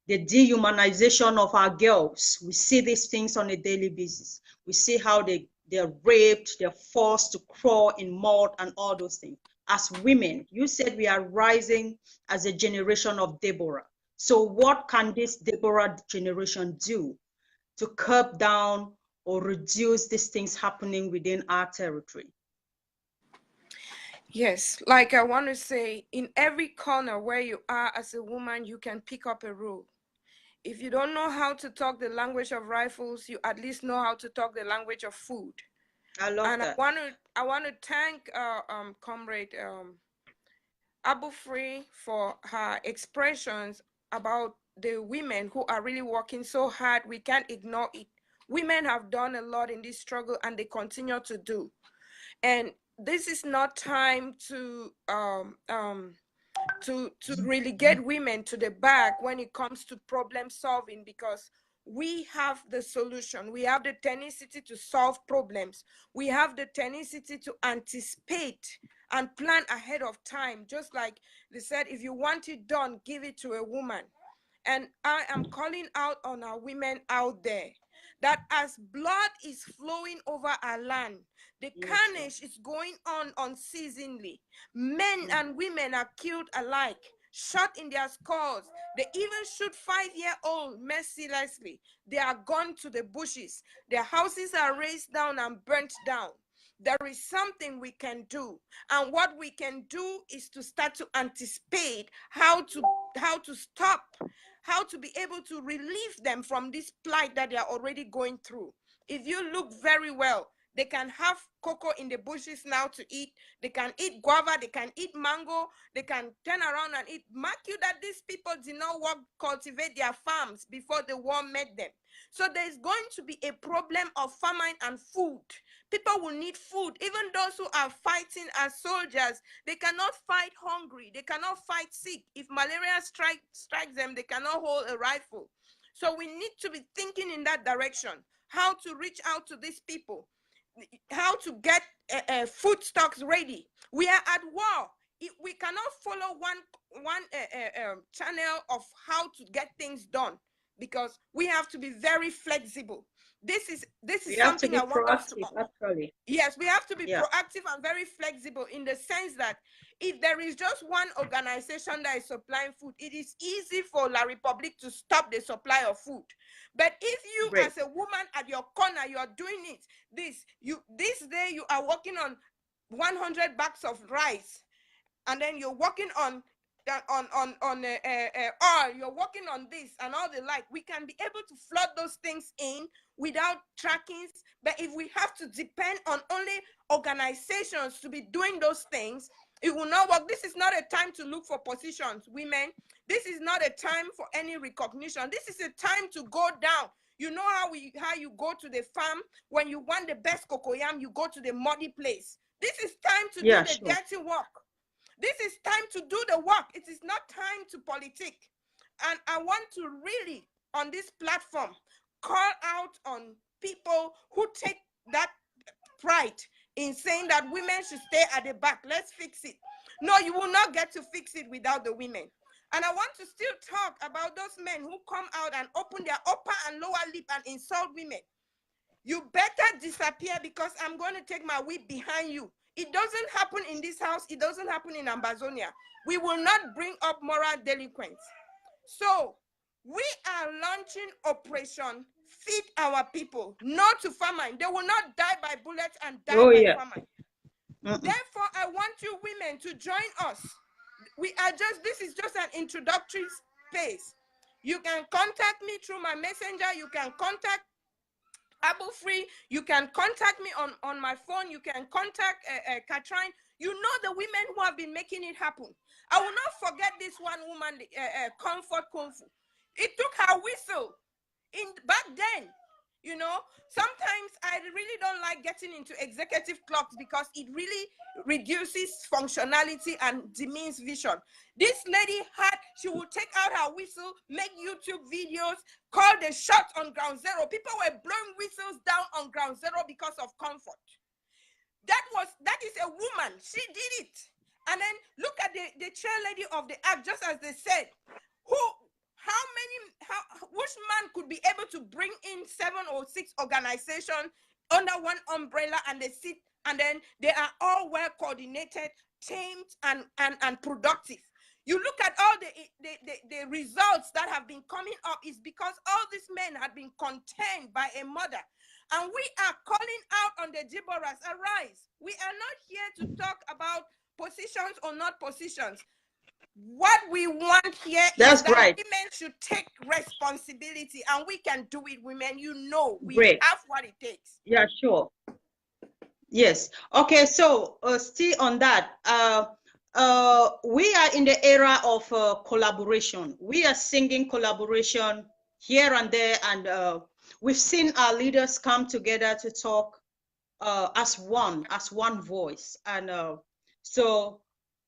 C: The dehumanization of our girls. We see these things on a daily basis. We see how they're raped, they're forced to crawl in mud and all those things. As women, you said we are rising as a generation of Deborah. So what can this Deborah generation do to curb down or reduce these things happening within our territory?
B: Yes, like I want to say, in every corner where you are as a woman, you can pick up a role. If you don't know how to talk the language of rifles, you at least know how to talk the language of food.
C: I love that.
B: I want to thank Comrade Abu Free for her expressions about the women who are really working so hard. We can't ignore it. Women have done a lot in this struggle, and they continue to do. And this is not time to relegate women to the back when it comes to problem solving, because we have the solution. We have the tenacity to solve problems. We have the tenacity to anticipate and plan ahead of time. Just like they said, if you want it done, give it to a woman. And I am calling out on our women out there that as blood is flowing over our land, the carnage is going on unceasingly. Men and women are killed alike, shot in their skulls. They even shoot 5-year-old mercilessly. They are gone to the bushes. Their houses are razed down and burnt down. There is something we can do, and what we can do is to start to anticipate how to stop, how to be able to relieve them from this plight that they are already going through. If you look very well, they can have cocoa in the bushes now to eat. They can eat guava. They can eat mango. They can turn around and eat. Mark you that these people did not cultivate their farms before the war met them. So there's going to be a problem of famine and food. People will need food. Even those who are fighting as soldiers, they cannot fight hungry. They cannot fight sick. If malaria strikes them, they cannot hold a rifle. So we need to be thinking in that direction, how to reach out to these people, how to get food stocks ready. We are at war. We cannot follow one channel of how to get things done, because we have to be very flexible. This is something I want us to
C: actually.
B: Yes, we have to be proactive and very flexible, in the sense that if there is just one organization that is supplying food, it is easy for La Republic to stop the supply of food. But if you as a woman at your corner, you are doing it, this day you are working on 100 bags of rice, and then you're working on oil, you're working on this and all the like, we can be able to flood those things in without trackings. But if we have to depend on only organizations to be doing those things, it will not work. This is not a time to look for positions, women. This is not a time for any recognition. This is a time to go down. You know how you go to the farm when you want the best cocoyam, you go to the muddy place. This is time to do the dirty work. This is time to do the work. It is not time to politic. And I want to really, on this platform, call out on people who take that pride in saying that women should stay at the back. Let's fix it. No, you will not get to fix it without the women. And I want to still talk about those men who come out and open their upper and lower lip and insult women. You better disappear, because I'm going to take my whip behind you. It doesn't happen in this house. It doesn't happen in Ambazonia. We will not bring up moral delinquents. So we are launching Operation Feed Our People, not to famine. They will not die by bullets and die by famine. Therefore, I want you women to join us. This is just an introductory space. You can contact me through my messenger. You can contact Abu Free. You can contact me on my phone. You can contact Katrine. You know the women who have been making it happen. I will not forget this one woman, Comfort Kung Fu. It took her whistle back then. You know, sometimes I really don't like getting into executive clocks because it really reduces functionality and demeans vision. This lady she would take out her whistle, make YouTube videos, call the shots on ground zero. People were blowing whistles down on ground zero because of comfort. That is a woman. She did it. And then look at the chair lady of the act, just as they said, which man could be able to bring in 7 or 6 organizations under one umbrella, and they sit, and then they are all well coordinated, tamed, and productive. You look at all the results that have been coming up is because all these men had been contained by a mother. And we are calling out on the Giboras, arise. We are not here to talk about positions or not positions. What we want here is that women should take responsibility, and we can do it, women. You know, we have what it takes.
C: Yeah, sure. Yes. Okay, so still on that, we are in the era of collaboration. We are singing collaboration here and there, and we've seen our leaders come together to talk as one voice. And so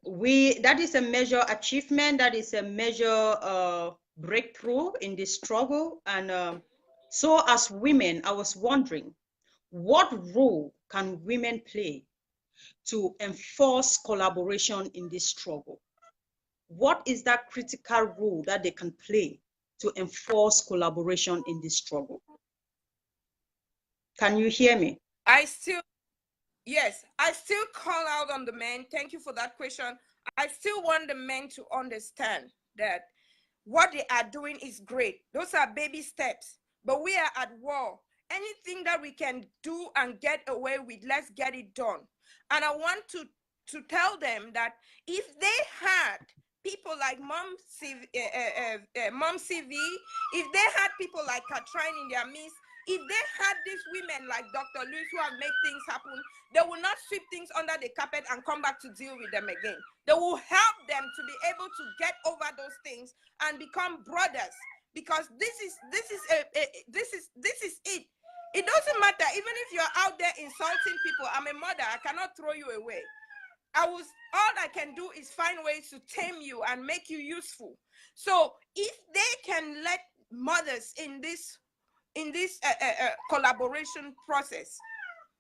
C: that is a major achievement, that is a major breakthrough in this struggle. And so as women, I was wondering, what role can women play to enforce collaboration in this struggle? What is that critical role that they can play to enforce collaboration in this struggle? Can you hear me?
B: Yes, I still call out on the men. Thank you for that question. I still want the men to understand that what they are doing is great. Those are baby steps, but we are at war. Anything that we can do and get away with, let's get it done. And I want to tell them that if they had people like Mom CV, if they had people like Katrine in their midst, if they had these women like Dr. Lewis who have made things happen, they will not sweep things under the carpet and come back to deal with them again. They will help them to be able to get over those things and become brothers, because this is it. It doesn't matter, even if you're out there insulting people. I'm a mother, I cannot throw you away. All I can do is find ways to tame you and make you useful. So if they can let mothers in this collaboration process,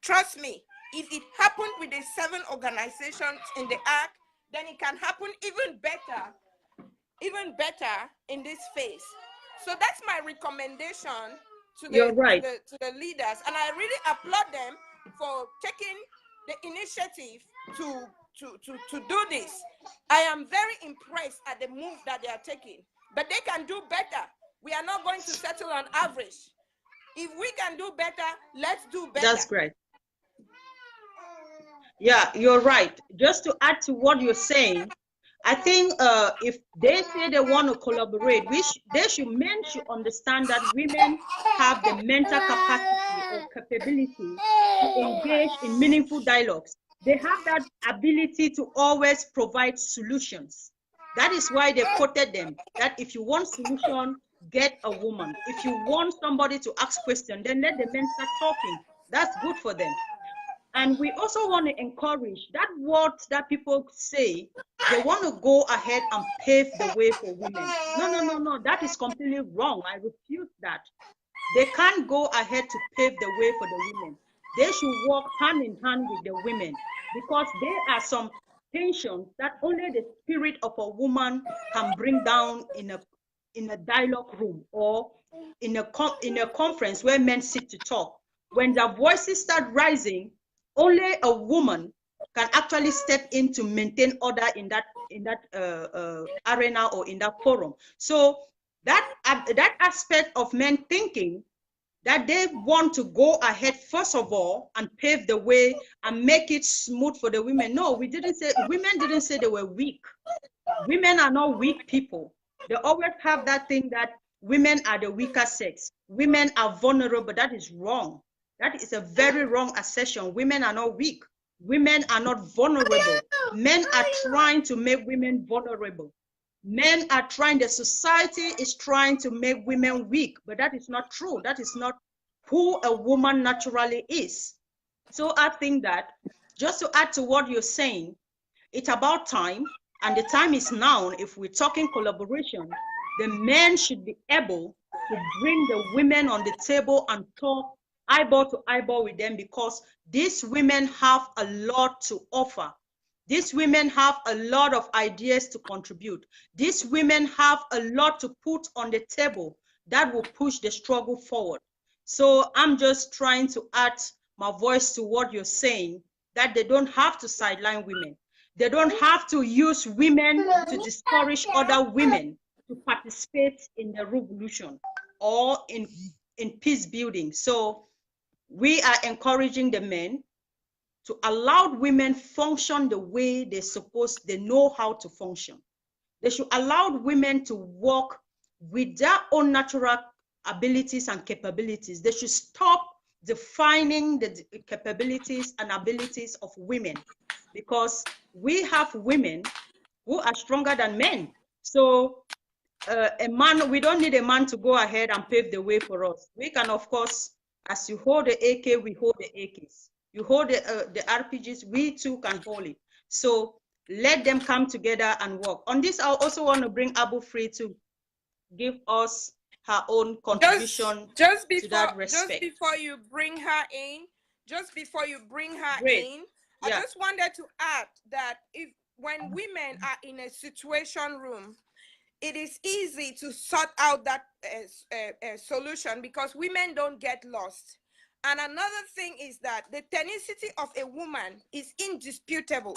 B: trust me, if it happened with the 7 organizations in the ARC, then it can happen even better in this phase. So that's my recommendation to the leaders, and I really applaud them for taking the initiative to do this. I am very impressed at the move that they are taking, but they can do better. We are not going to settle on average. If we can do better, let's do better.
C: That's great. Yeah, you're right. Just to add to what you're saying, I think if they say they want to collaborate, men should understand that women have the mental capacity or capability to engage in meaningful dialogues. They have that ability to always provide solutions. That is why they quoted them, that if you want solution, get a woman. If you want somebody to ask questions, then let the men start talking. That's good for them. And we also want to encourage that word that people say, they want to go ahead and pave the way for women. No, that is completely wrong. I refute that. They can't go ahead to pave the way for the women. They should work hand in hand with the women, because there are some tensions that only the spirit of a woman can bring down in a dialogue room or in a conference where men sit to talk. When their voices start rising, only a woman can actually step in to maintain order in that arena or in that forum. So that aspect of men thinking that they want to go ahead first of all and pave the way and make it smooth for the women. No, women didn't say they were weak. Women are not weak people. They always have that thing that women are the weaker sex. Women are vulnerable. That is wrong. That is a very wrong assertion. Women are not weak. Women are not vulnerable. Men are trying to make women vulnerable. The society is trying to make women weak, but that is not true. That is not who a woman naturally is. So I think that, just to add to what you're saying, it's about time, and the time is now. If we're talking collaboration, the men should be able to bring the women on the table and talk eyeball to eyeball with them, because these women have a lot to offer. These women have a lot of ideas to contribute. These women have a lot to put on the table that will push the struggle forward. So I'm just trying to add my voice to what you're saying, that they don't have to sideline women. They don't have to use women to discourage other women to participate in the revolution or in peace building. So we are encouraging the men to allow women function the way they know how to function. They should allow women to work with their own natural abilities and capabilities. They should stop defining the capabilities and abilities of women, because we have women who are stronger than men. So a man, we don't need a man to go ahead and pave the way for us. We can, of course, as you hold the AK, we hold the AKs. You hold the RPGs, we too can hold it. So let them come together and work. On this, I also want to bring Abu Free to give us her own contribution to that respect.
B: Just before you bring her in,
C: Great.
B: I just wanted to add that when women are in a situation room, it is easy to sort out that solution, because women don't get lost. And another thing is that the tenacity of a woman is indisputable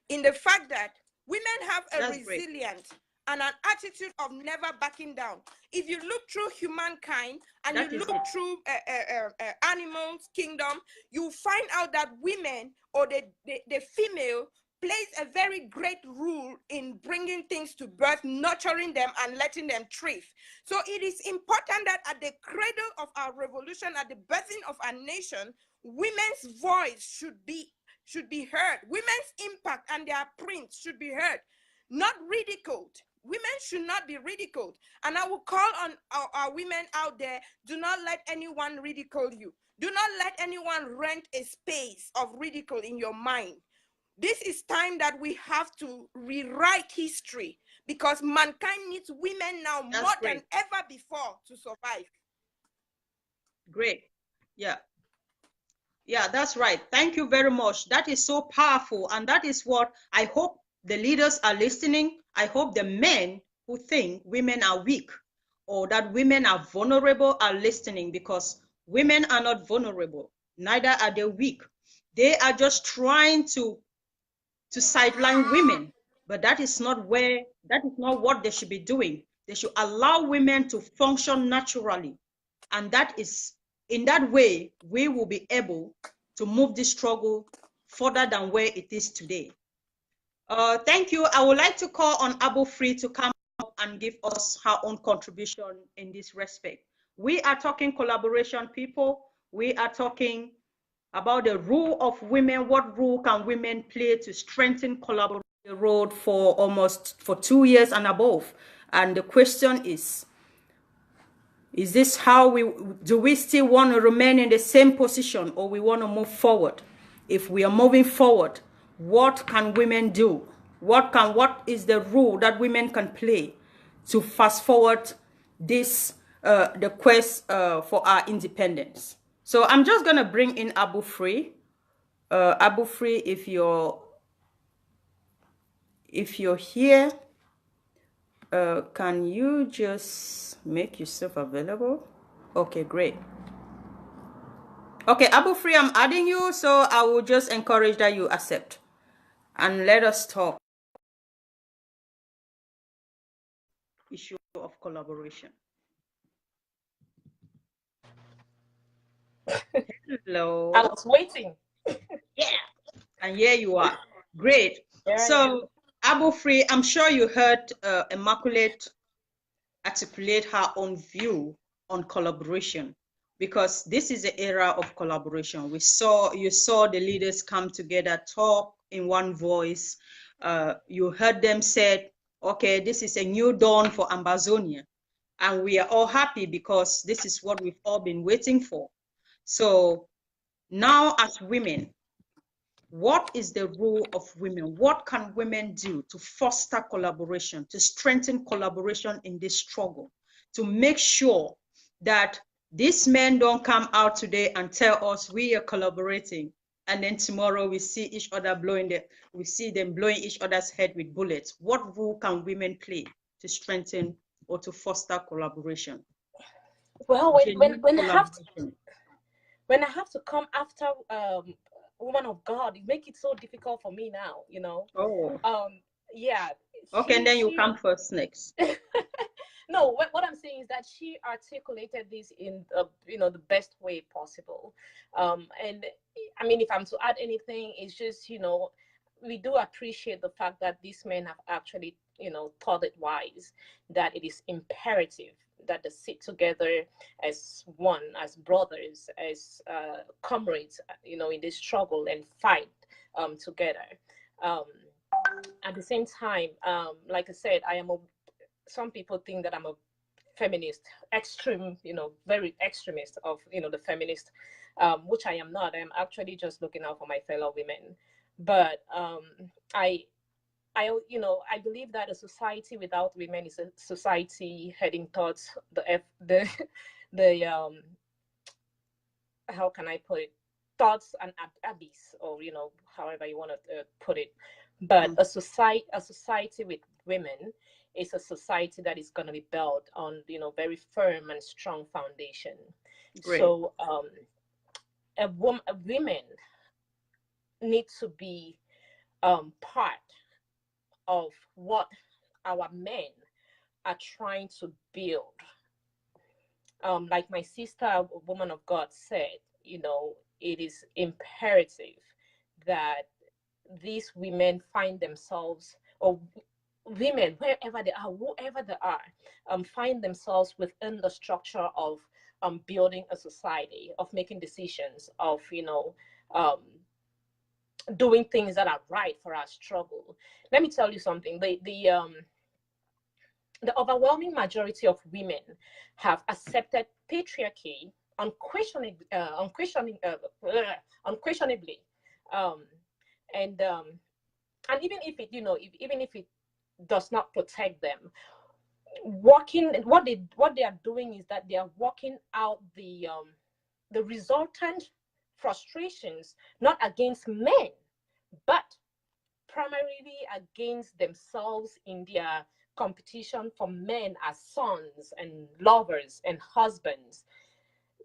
B: in the fact that women have a resilience and an attitude of never backing down. If you look through humankind and you look through animals kingdom, you find out that women, or the female, plays a very great role in bringing things to birth, nurturing them and letting them thrive. So it is important that at the cradle of our revolution, at the birthing of our nation, women's voice should be heard. Women's impact and their print should be heard, not ridiculed. Women should not be ridiculed. And I will call on our women out there, do not let anyone ridicule you. Do not let anyone rent a space of ridicule in your mind. This is time that we have to rewrite history, because mankind needs women now more than ever before to survive.
C: Great. Yeah. Yeah, that's right. Thank you very much. That is so powerful. And that is what I hope the leaders are listening. I hope the men who think women are weak or that women are vulnerable are listening, because women are not vulnerable. Neither are they weak. They are just trying to sideline women, but that is not what they should be doing. They should allow women to function naturally, and that is, in that way, we will be able to move this struggle further than where it is today. Thank you. I would like to call on Abu Free to come up and give us her own contribution in this respect. We are talking collaboration, people. We are talking about the role of women. What role can women play to strengthen collaboration? The road for 2 years and above. And the question is this how do we still want to remain in the same position, or we want to move forward? If we are moving forward, what can women do? What is the role that women can play to fast forward this the quest for our independence? So I'm just gonna bring in Abu Free. Abu Free, if you're here, can you just make yourself available? Okay, great. Okay, Abu Free, I'm adding you, so I will just encourage that you accept and let us talk. Issue of collaboration. Hello.
D: I was waiting.
C: Yeah, and here you are. Great. So, Abu Free, I'm sure you heard Immaculate articulate her own view on collaboration, because this is the era of collaboration. You saw the leaders come together, talk in one voice. You heard them say, okay, this is a new dawn for Ambazonia. And we are all happy, because this is what we've all been waiting for. So now as women, what is the role of women? What can women do to foster collaboration, to strengthen collaboration in this struggle, to make sure that these men don't come out today and tell us we are collaborating, and then tomorrow we see each other we see them blowing each other's head with bullets? What role can women play to strengthen or to foster collaboration?
D: Well, when I have to come after woman of God, it make it so difficult for me now, you know.
C: Oh.
D: Yeah.
C: Okay, and then you come first next.
D: No, what I'm saying is that she articulated this in the best way possible. And I mean, if I'm to add anything, it's just, we do appreciate the fact that these men have actually, thought it wise, that it is imperative that they sit together as one, as brothers, as comrades, in this struggle and fight together. At the same time, like I said, some people think that I'm a feminist, extreme, very extremist of, the feminist, which I am not. I'm actually just looking out for my fellow women. But I believe that a society without women is a society heading towards how can I put it? Thoughts and abyss, or however you want to put it. But a society with women is a society that is going to be built on very firm and strong foundation. Great. So women need to be part of what our men are trying to build. Like my sister, a woman of God, said, it is imperative that these women find themselves, or women, wherever they are, whoever they are, find themselves within the structure of building a society, of making decisions, of doing things that are right for our struggle. Let me tell you something. The overwhelming majority of women have accepted patriarchy unquestionably, and even if it, even if it does not protect them, what they are doing is that they are working out the resultant frustrations, not against men, but primarily against themselves in their competition for men as sons and lovers and husbands.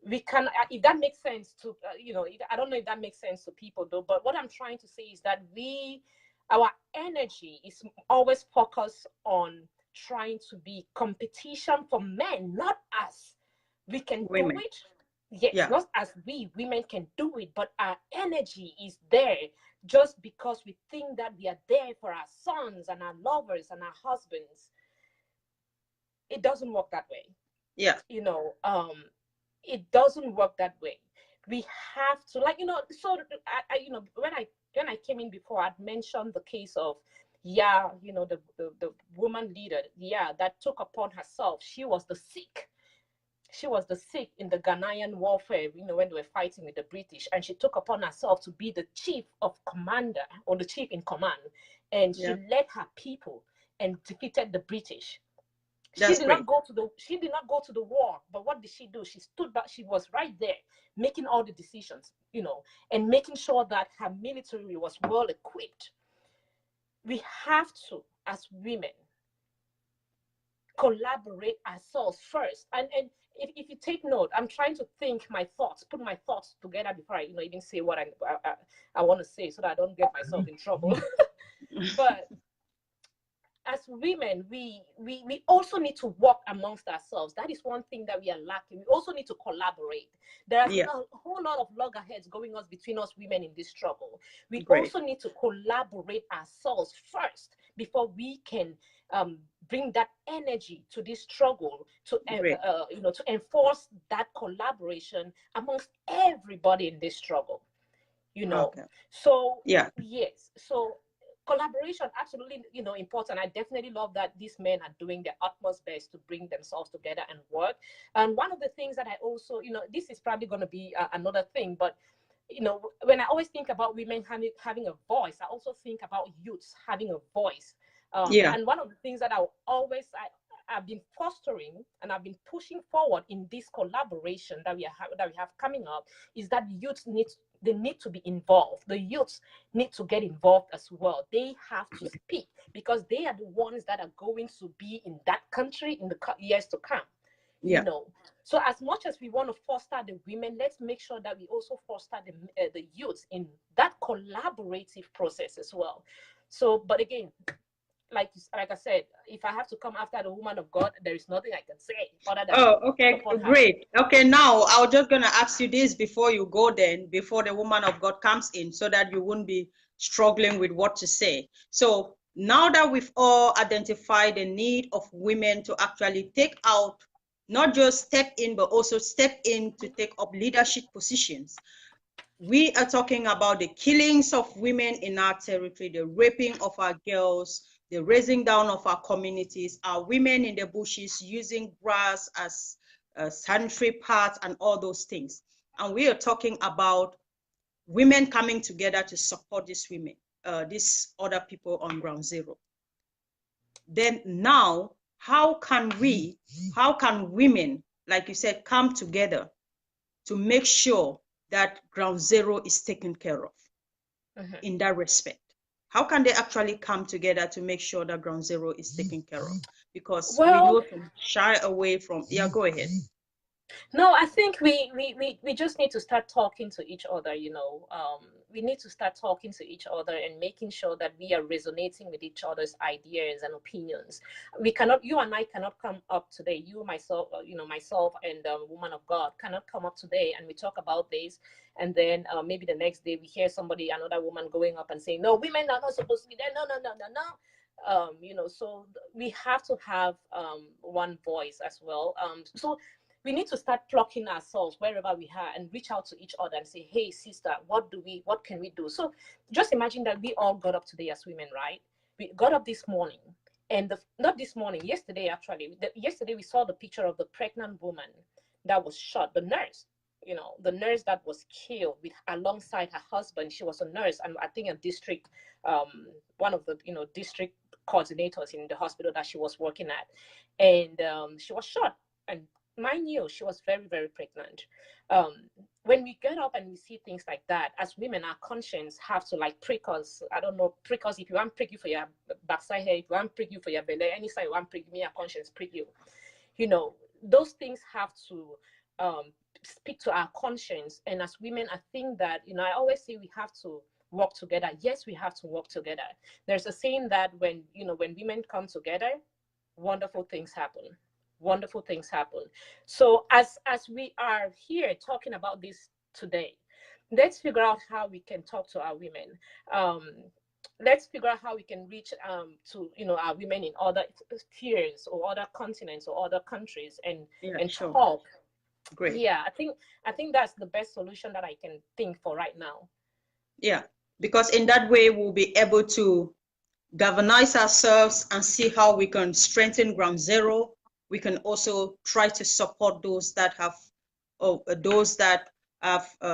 D: We can, if that makes sense to, I don't know if that makes sense to people though, but what I'm trying to say is that our energy is always focused on trying to be competition for men, not as we can women. Do it. Yes, yeah. Not as we women can do it, but our energy is there just because we think that we are there for our sons and our lovers and our husbands. It doesn't work that way. Yeah. It doesn't work that way. We have to, so when I came in before, I'd mentioned the case of, the woman leader, that took upon herself. She was the Sikh in the Ghanaian warfare, when they were fighting with the British, and she took upon herself to be the chief of commander, or the chief in command, and she led her people and defeated the British. She did not go to the war, but what did she do? She stood back. She was right there, making all the decisions, and making sure that her military was well equipped. We have to, as women, collaborate ourselves first. And if you take note, I'm trying to think my thoughts, put my thoughts together before I, even say what I want to say, so that I don't get myself in trouble. But as women, we also need to work amongst ourselves. That is one thing that we are lacking. We also need to collaborate. There are a whole lot of loggerheads going on between us women in this struggle. We also need to collaborate ourselves first before we can bring that energy to this struggle, to to enforce that collaboration amongst everybody in this struggle. So yes, so collaboration, absolutely, important. I definitely love that these men are doing their utmost best to bring themselves together and work. And one of the things that I also, this is probably going to be another thing, but when I always think about women having a voice, I also think about youths having a voice. And one of the things that I've been fostering and I've been pushing forward in this collaboration that we have coming up is that youths need to be involved. The youths need to get involved as well. They have to speak because they are the ones that are going to be in that country in the years to come. So as much as we want to foster the women, let's make sure that we also foster the youths in that collaborative process as well. So, but again, like I said, if I have to come after the woman of God, there is nothing I can say other than
C: okay, great. Okay, now I'm just gonna ask you this before you go, then before the woman of God comes in, so that you wouldn't be struggling with what to say. So now that we've all identified the need of women to actually take out, not just step in, but also step in to take up leadership positions. We are talking about the killings of women in our territory, the raping of our girls, the raising down of our communities, our women in the bushes using grass as sanitary pads and all those things. And we are talking about women coming together to support these women, these other people on ground zero. Then now, how can women, like you said, come together to make sure that ground zero is taken care of in that respect? How can they actually come together to make sure that ground zero is taken care of? Because we know to shy away from, go ahead.
D: No, I think we just need to start talking to each other, we need to start talking to each other and making sure that we are resonating with each other's ideas and opinions. You and I cannot come up today, myself and woman of God cannot come up today and we talk about this. And then maybe the next day we hear another woman going up and saying, no, women are not supposed to be there. No. So we have to have one voice as well. So we need to start plucking ourselves wherever we are and reach out to each other and say, hey, sister, what can we do? So just imagine that we all got up today as women, right? We got up this morning and not this morning, yesterday, actually. Yesterday, we saw the picture of the pregnant woman that was shot, the nurse, the nurse that was killed alongside her husband. She was a nurse and I think a district, one of the, district coordinators in the hospital that she was working at. And she was shot. And mind you, she was very, very pregnant. When we get up and we see things like that, as women, our conscience have to prick us. I don't know, prick us. If you want prick you for your backside hair, if you want prick you for your belly, any side you want prick me, our conscience prick you. Those things have to speak to our conscience. And as women, I think that, I always say we have to work together. Yes, we have to work together. There's a saying that when women come together, wonderful things happen. Wonderful things happen. So as we are here talking about this today, let's figure out how we can talk to our women. Let's figure out how we can reach to our women in other spheres or other continents or other countries and
C: sure.
D: talk.
C: Great.
D: Yeah, I think that's the best solution that I can think for right now.
C: Yeah, because in that way we'll be able to galvanize ourselves and see how we can strengthen ground zero. We can also try to support those that have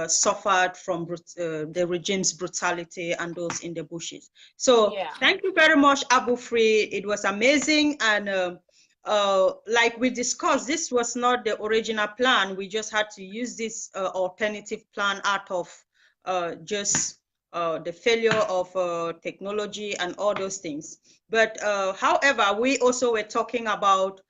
C: suffered from the regime's brutality and those in the bushes. So Thank you very much, Abu Free. It was amazing. And like we discussed, this was not the original plan. We just had to use this alternative plan out of the failure of technology and all those things. But however, we also were talking about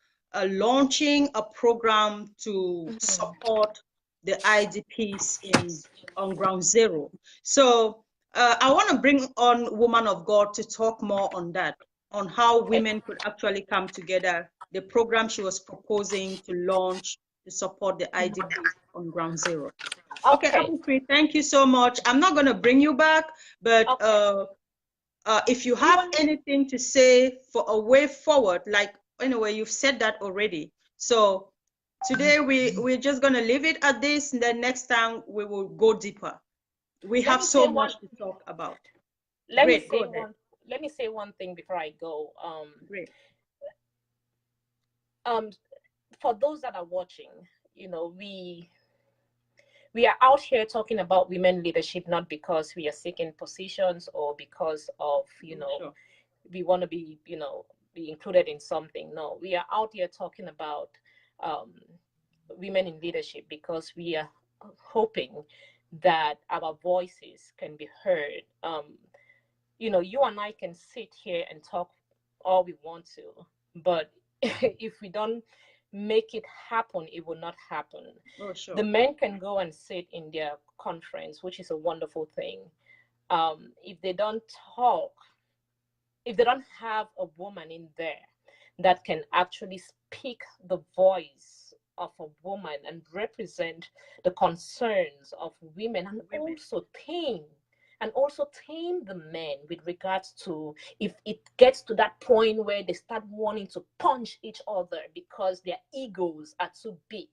C: launching a program to support the IDPs on ground zero. So I want to bring on Woman of God to talk more on that, on how women could actually come together, the program she was proposing to launch to support the IDPs on ground zero. Okay, Abu Free, thank you so much. I'm not going to bring you back, but if you have anything to say for a way forward, anyway, you've said that already. So today we're just going to leave it at this, and then next time we will go deeper. We have so much to talk about.
D: Let let me say one thing before I go.
C: Great.
D: For those that are watching, you know, we are out here talking about women leadership, not because we are seeking positions or because of, you know,
C: Sure.
D: we want to be, you know, be included in something. No, we are out here talking about women in leadership because we are hoping that our voices can be heard. You know, you and I can sit here and talk all we want to, but if we don't make it happen, it will not happen.
C: Oh, sure.
D: The men can go and sit in their conference, which is a wonderful thing. If they don't talk, if they don't have a woman in there that can actually speak the voice of a woman and represent the concerns of women, and also tame the men with regards to, if it gets to that point where they start wanting to punch each other because their egos are too big,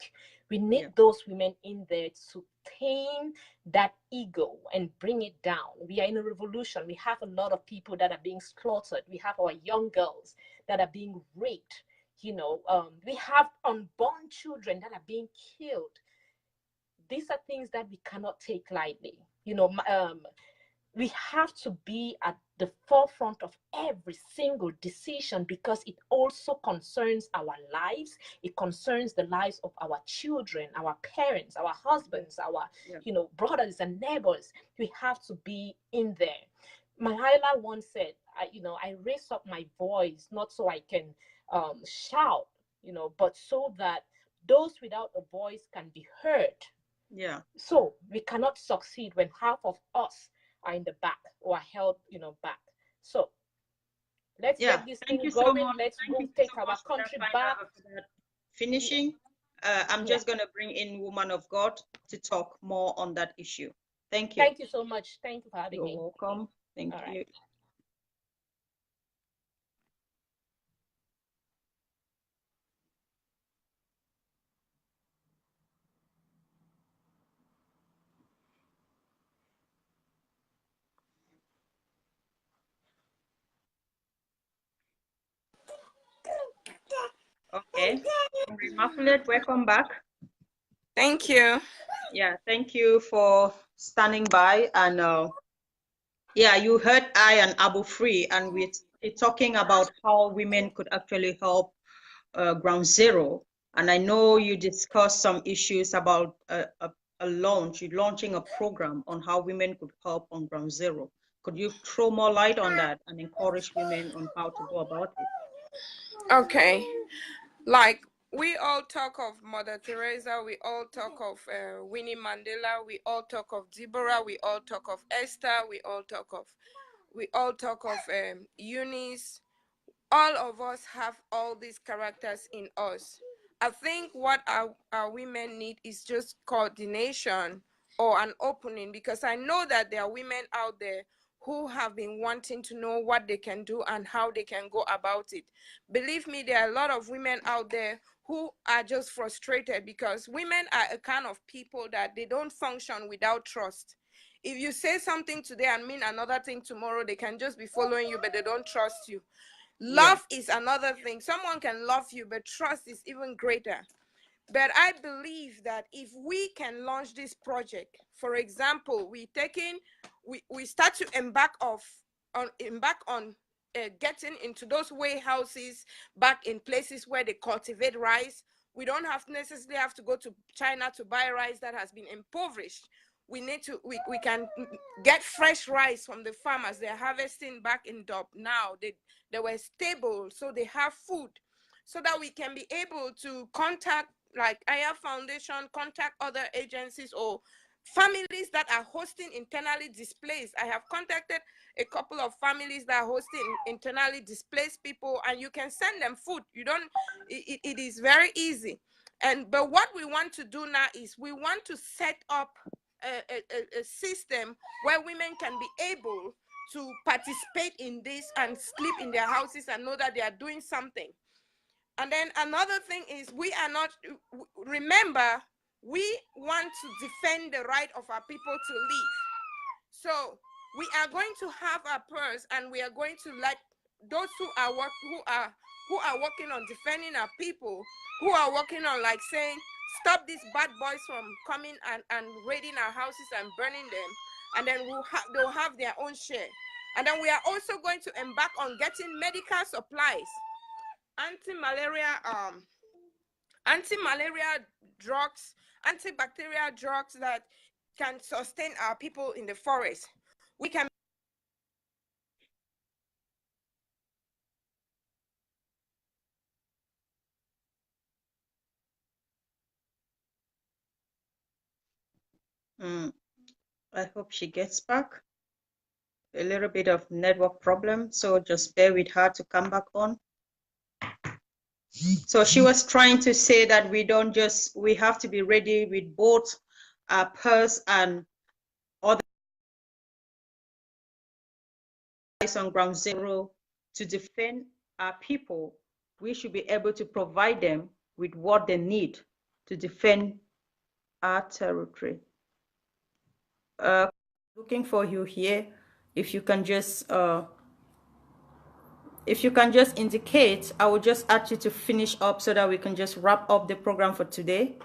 D: we need those women in there to tame that ego and bring it down. We are in a revolution. We have a lot of people that are being slaughtered. We have our young girls that are being raped. You know, we have unborn children that are being killed. These are things that we cannot take lightly. You know, we have to be at the forefront of every single decision because it also concerns our lives. It concerns the lives of our children, our parents, our husbands, our you know, brothers and neighbors. We have to be in there. Mahaila once said, I raise up my voice not so I can shout, you know, but so that those without a voice can be heard.
C: Yeah.
D: So we cannot succeed when half of us are in the back or are held, you know, back. So let's get this thing going. Let's go take our country back.
C: Finishing, I'm just going to bring in woman of God to talk more on that issue. Thank you.
D: Thank you so much. Thank you for having me.
C: You're welcome. Thank you. Okay. Immaculate, welcome back.
B: Thank you.
C: Yeah, thank you for standing by. And yeah, you heard I and Abu Free, and we're talking about how women could actually help Ground Zero. And I know you discussed some issues about launching a program on how women could help on Ground Zero. Could you throw more light on that and encourage women on how to go about it?
B: Okay. Like, we all talk of Mother Teresa, we all talk of Winnie Mandela, we all talk of Deborah, we all talk of Esther, we all talk of Eunice. All of us have all these characters in us. I think what our women need is just coordination or an opening, because I know that there are women out there who have been wanting to know what they can do and how they can go about it. Believe me, there are a lot of women out there who are just frustrated because women are a kind of people that they don't function without trust. If you say something today and mean another thing tomorrow, they can just be following you, but they don't trust you. Love is another thing. Someone can love you, but trust is even greater. But I believe that if we can launch this project, for example, we start to embark on getting into those warehouses back in places where they cultivate rice. We don't necessarily have to go to China to buy rice that has been impoverished. We can get fresh rice from the farmers. They're harvesting back in Dub now. They were stable, so they have food, so that we can be able to contact like Aya Foundation, contact other agencies or families that are hosting internally displaced. I have contacted a couple of families that are hosting internally displaced people, and you can send them food. It is very easy. But what we want to do now is we want to set up a system where women can be able to participate in this and sleep in their houses and know that they are doing something. And then another thing is, remember, we want to defend the right of our people to live. So we are going to have our purse, and we are going to let those who are working on defending our people, who are working on like saying stop these bad boys from coming and raiding our houses and burning them, and then they'll have their own share. And then we are also going to embark on getting medical supplies, anti-malaria drugs, antibacterial drugs that can sustain our people in the forest. We can
C: I hope she gets back. A little bit of network problem, so just bear with her to come back on. So she was trying to say that we have to be ready with both our purse and other on ground zero to defend our people. We should be able to provide them with what they need to defend our territory. Looking for you here. If you can just indicate, I will just ask you to finish up so that we can just wrap up the program for today.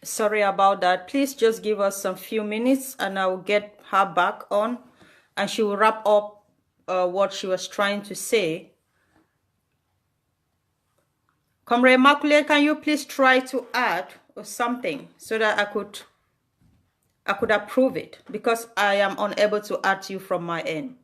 C: Sorry about that. Please just give us some few minutes and I will get her back on and she will wrap up what she was trying to say. Comrade Immaculate, can you please try to add or something so that I could approve it, because I am unable to add you from my end.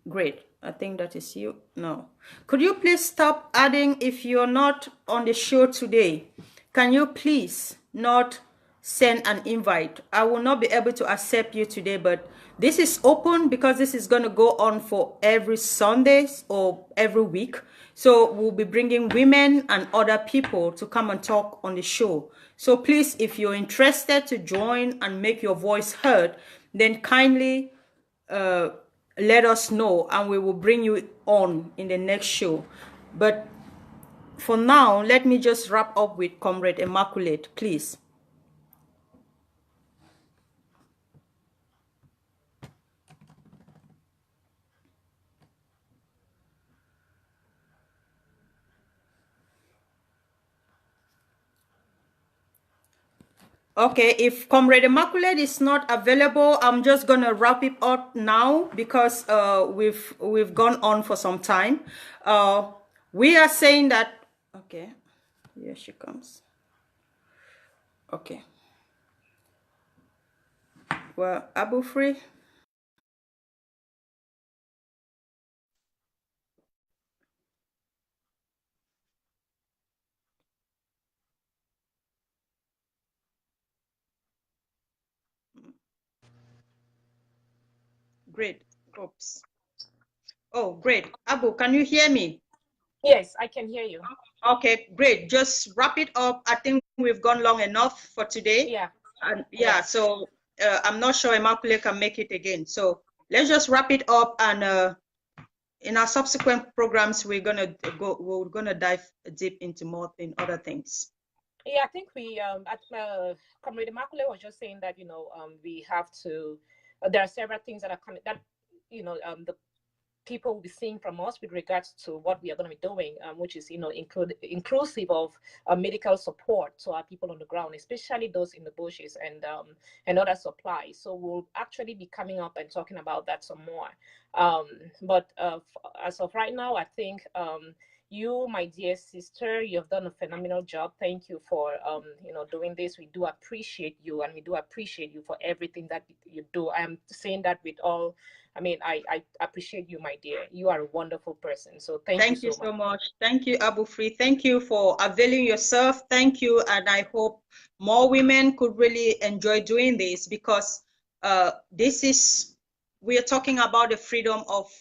C: Great. I think that is you. No. Could you please stop adding if you're not on the show today? Can you please not send an invite? I will not be able to accept you today, but this is open because this is going to go on for every Sundays or every week. So we'll be bringing women and other people to come and talk on the show. So please, if you're interested to join and make your voice heard, then kindly let us know and we will bring you on in the next show. But for now, let me just wrap up with Comrade Immaculate, please. Okay, if Comrade Immaculate is not available, I'm just gonna wrap it up now because we've gone on for some time. We are saying that, okay, here she comes. Okay. Well, Abu Free. Great. Oops. Oh, great. Abu, can you hear me?
D: Yes, I can hear you.
C: Okay, great. Just wrap it up. I think we've gone long enough for today.
D: Yeah.
C: And yeah, so I'm not sure Immaculate can make it again. So let's just wrap it up, and in our subsequent programs, we're gonna dive deep into more in other things.
D: Yeah, I think we Comrade Immaculate was just saying that we have to. There are several things that are coming that the people will be seeing from us with regards to what we are going to be doing, which is inclusive of medical support to our people on the ground, especially those in the bushes and other supplies. So we'll actually be coming up and talking about that some more. But as of right now, I think you, my dear sister, you have done a phenomenal job. Thank you for doing this. We do appreciate you, and we do appreciate you for everything that you do. I'm saying that with all. I mean, I appreciate you, my dear. You are a wonderful person. So thank you so much.
C: Thank you, Abu Free. Thank you for availing yourself. Thank you. And I hope more women could really enjoy doing this, because we are talking about the freedom of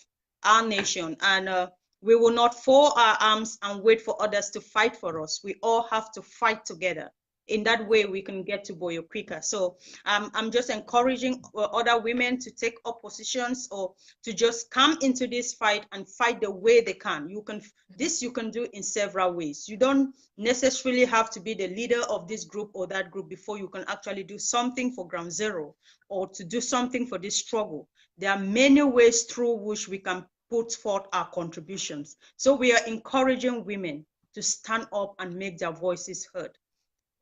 C: our nation. And we will not fold our arms and wait for others to fight for us. We all have to fight together. In that way, we can get to Boyo quicker. So I'm just encouraging other women to take up positions or to just come into this fight and fight the way they can. You can do in several ways. You don't necessarily have to be the leader of this group or that group before you can actually do something for Ground Zero or to do something for this struggle. There are many ways through which we can put forth our contributions. So we are encouraging women to stand up and make their voices heard.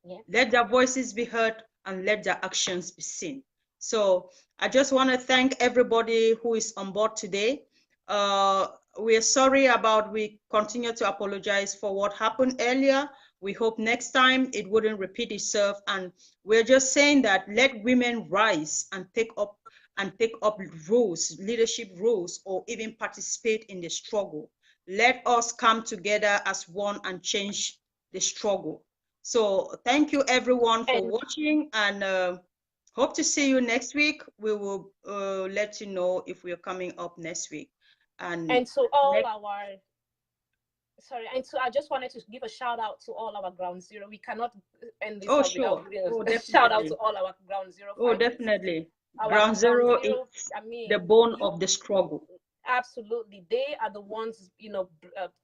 C: Yeah. Let their voices be heard and let their actions be seen. So I just want to thank everybody who is on board today. We are sorry we continue to apologize for what happened earlier. We hope next time it wouldn't repeat itself. And we're just saying that let women rise and take up roles, leadership roles, or even participate in the struggle. Let us come together as one and change the struggle. So thank you everyone for watching, and hope to see you next week. We will let you know if we are coming up next week. And
D: to all I just wanted to give a shout out to all our Ground Zero. We cannot end this without shout out to all our Ground Zero fighters.
C: Definitely. Ground Zero is the bone of the struggle.
D: Absolutely. They are the ones,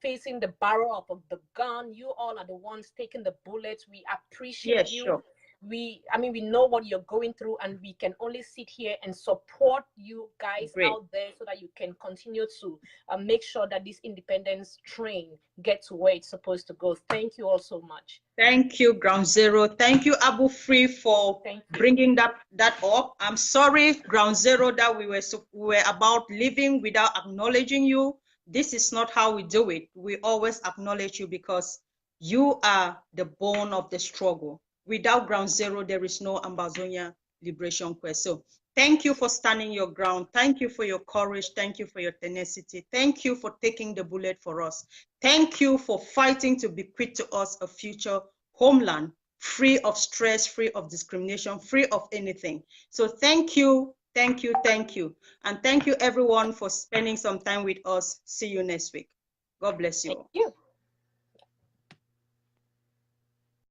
D: facing the barrel of the gun. You all are the ones taking the bullets. We appreciate you. Sure. We know what you're going through, and we can only sit here and support you guys out there so that you can continue to make sure that this independence train gets to where it's supposed to go. Thank you all so much.
C: Thank you, Ground Zero. Thank you, Abu Free, for bringing that up. I'm sorry, Ground Zero, that we were about living without acknowledging you. This is not how we do it. We always acknowledge you because you are the bone of the struggle. Without Ground Zero, there is no Ambazonia Liberation Quest. So thank you for standing your ground. Thank you for your courage. Thank you for your tenacity. Thank you for taking the bullet for us. Thank you for fighting to bequeath to us a future homeland free of stress, free of discrimination, free of anything. So thank you, thank you, thank you. And thank you everyone for spending some time with us. See you next week. God bless you.
D: Thank you.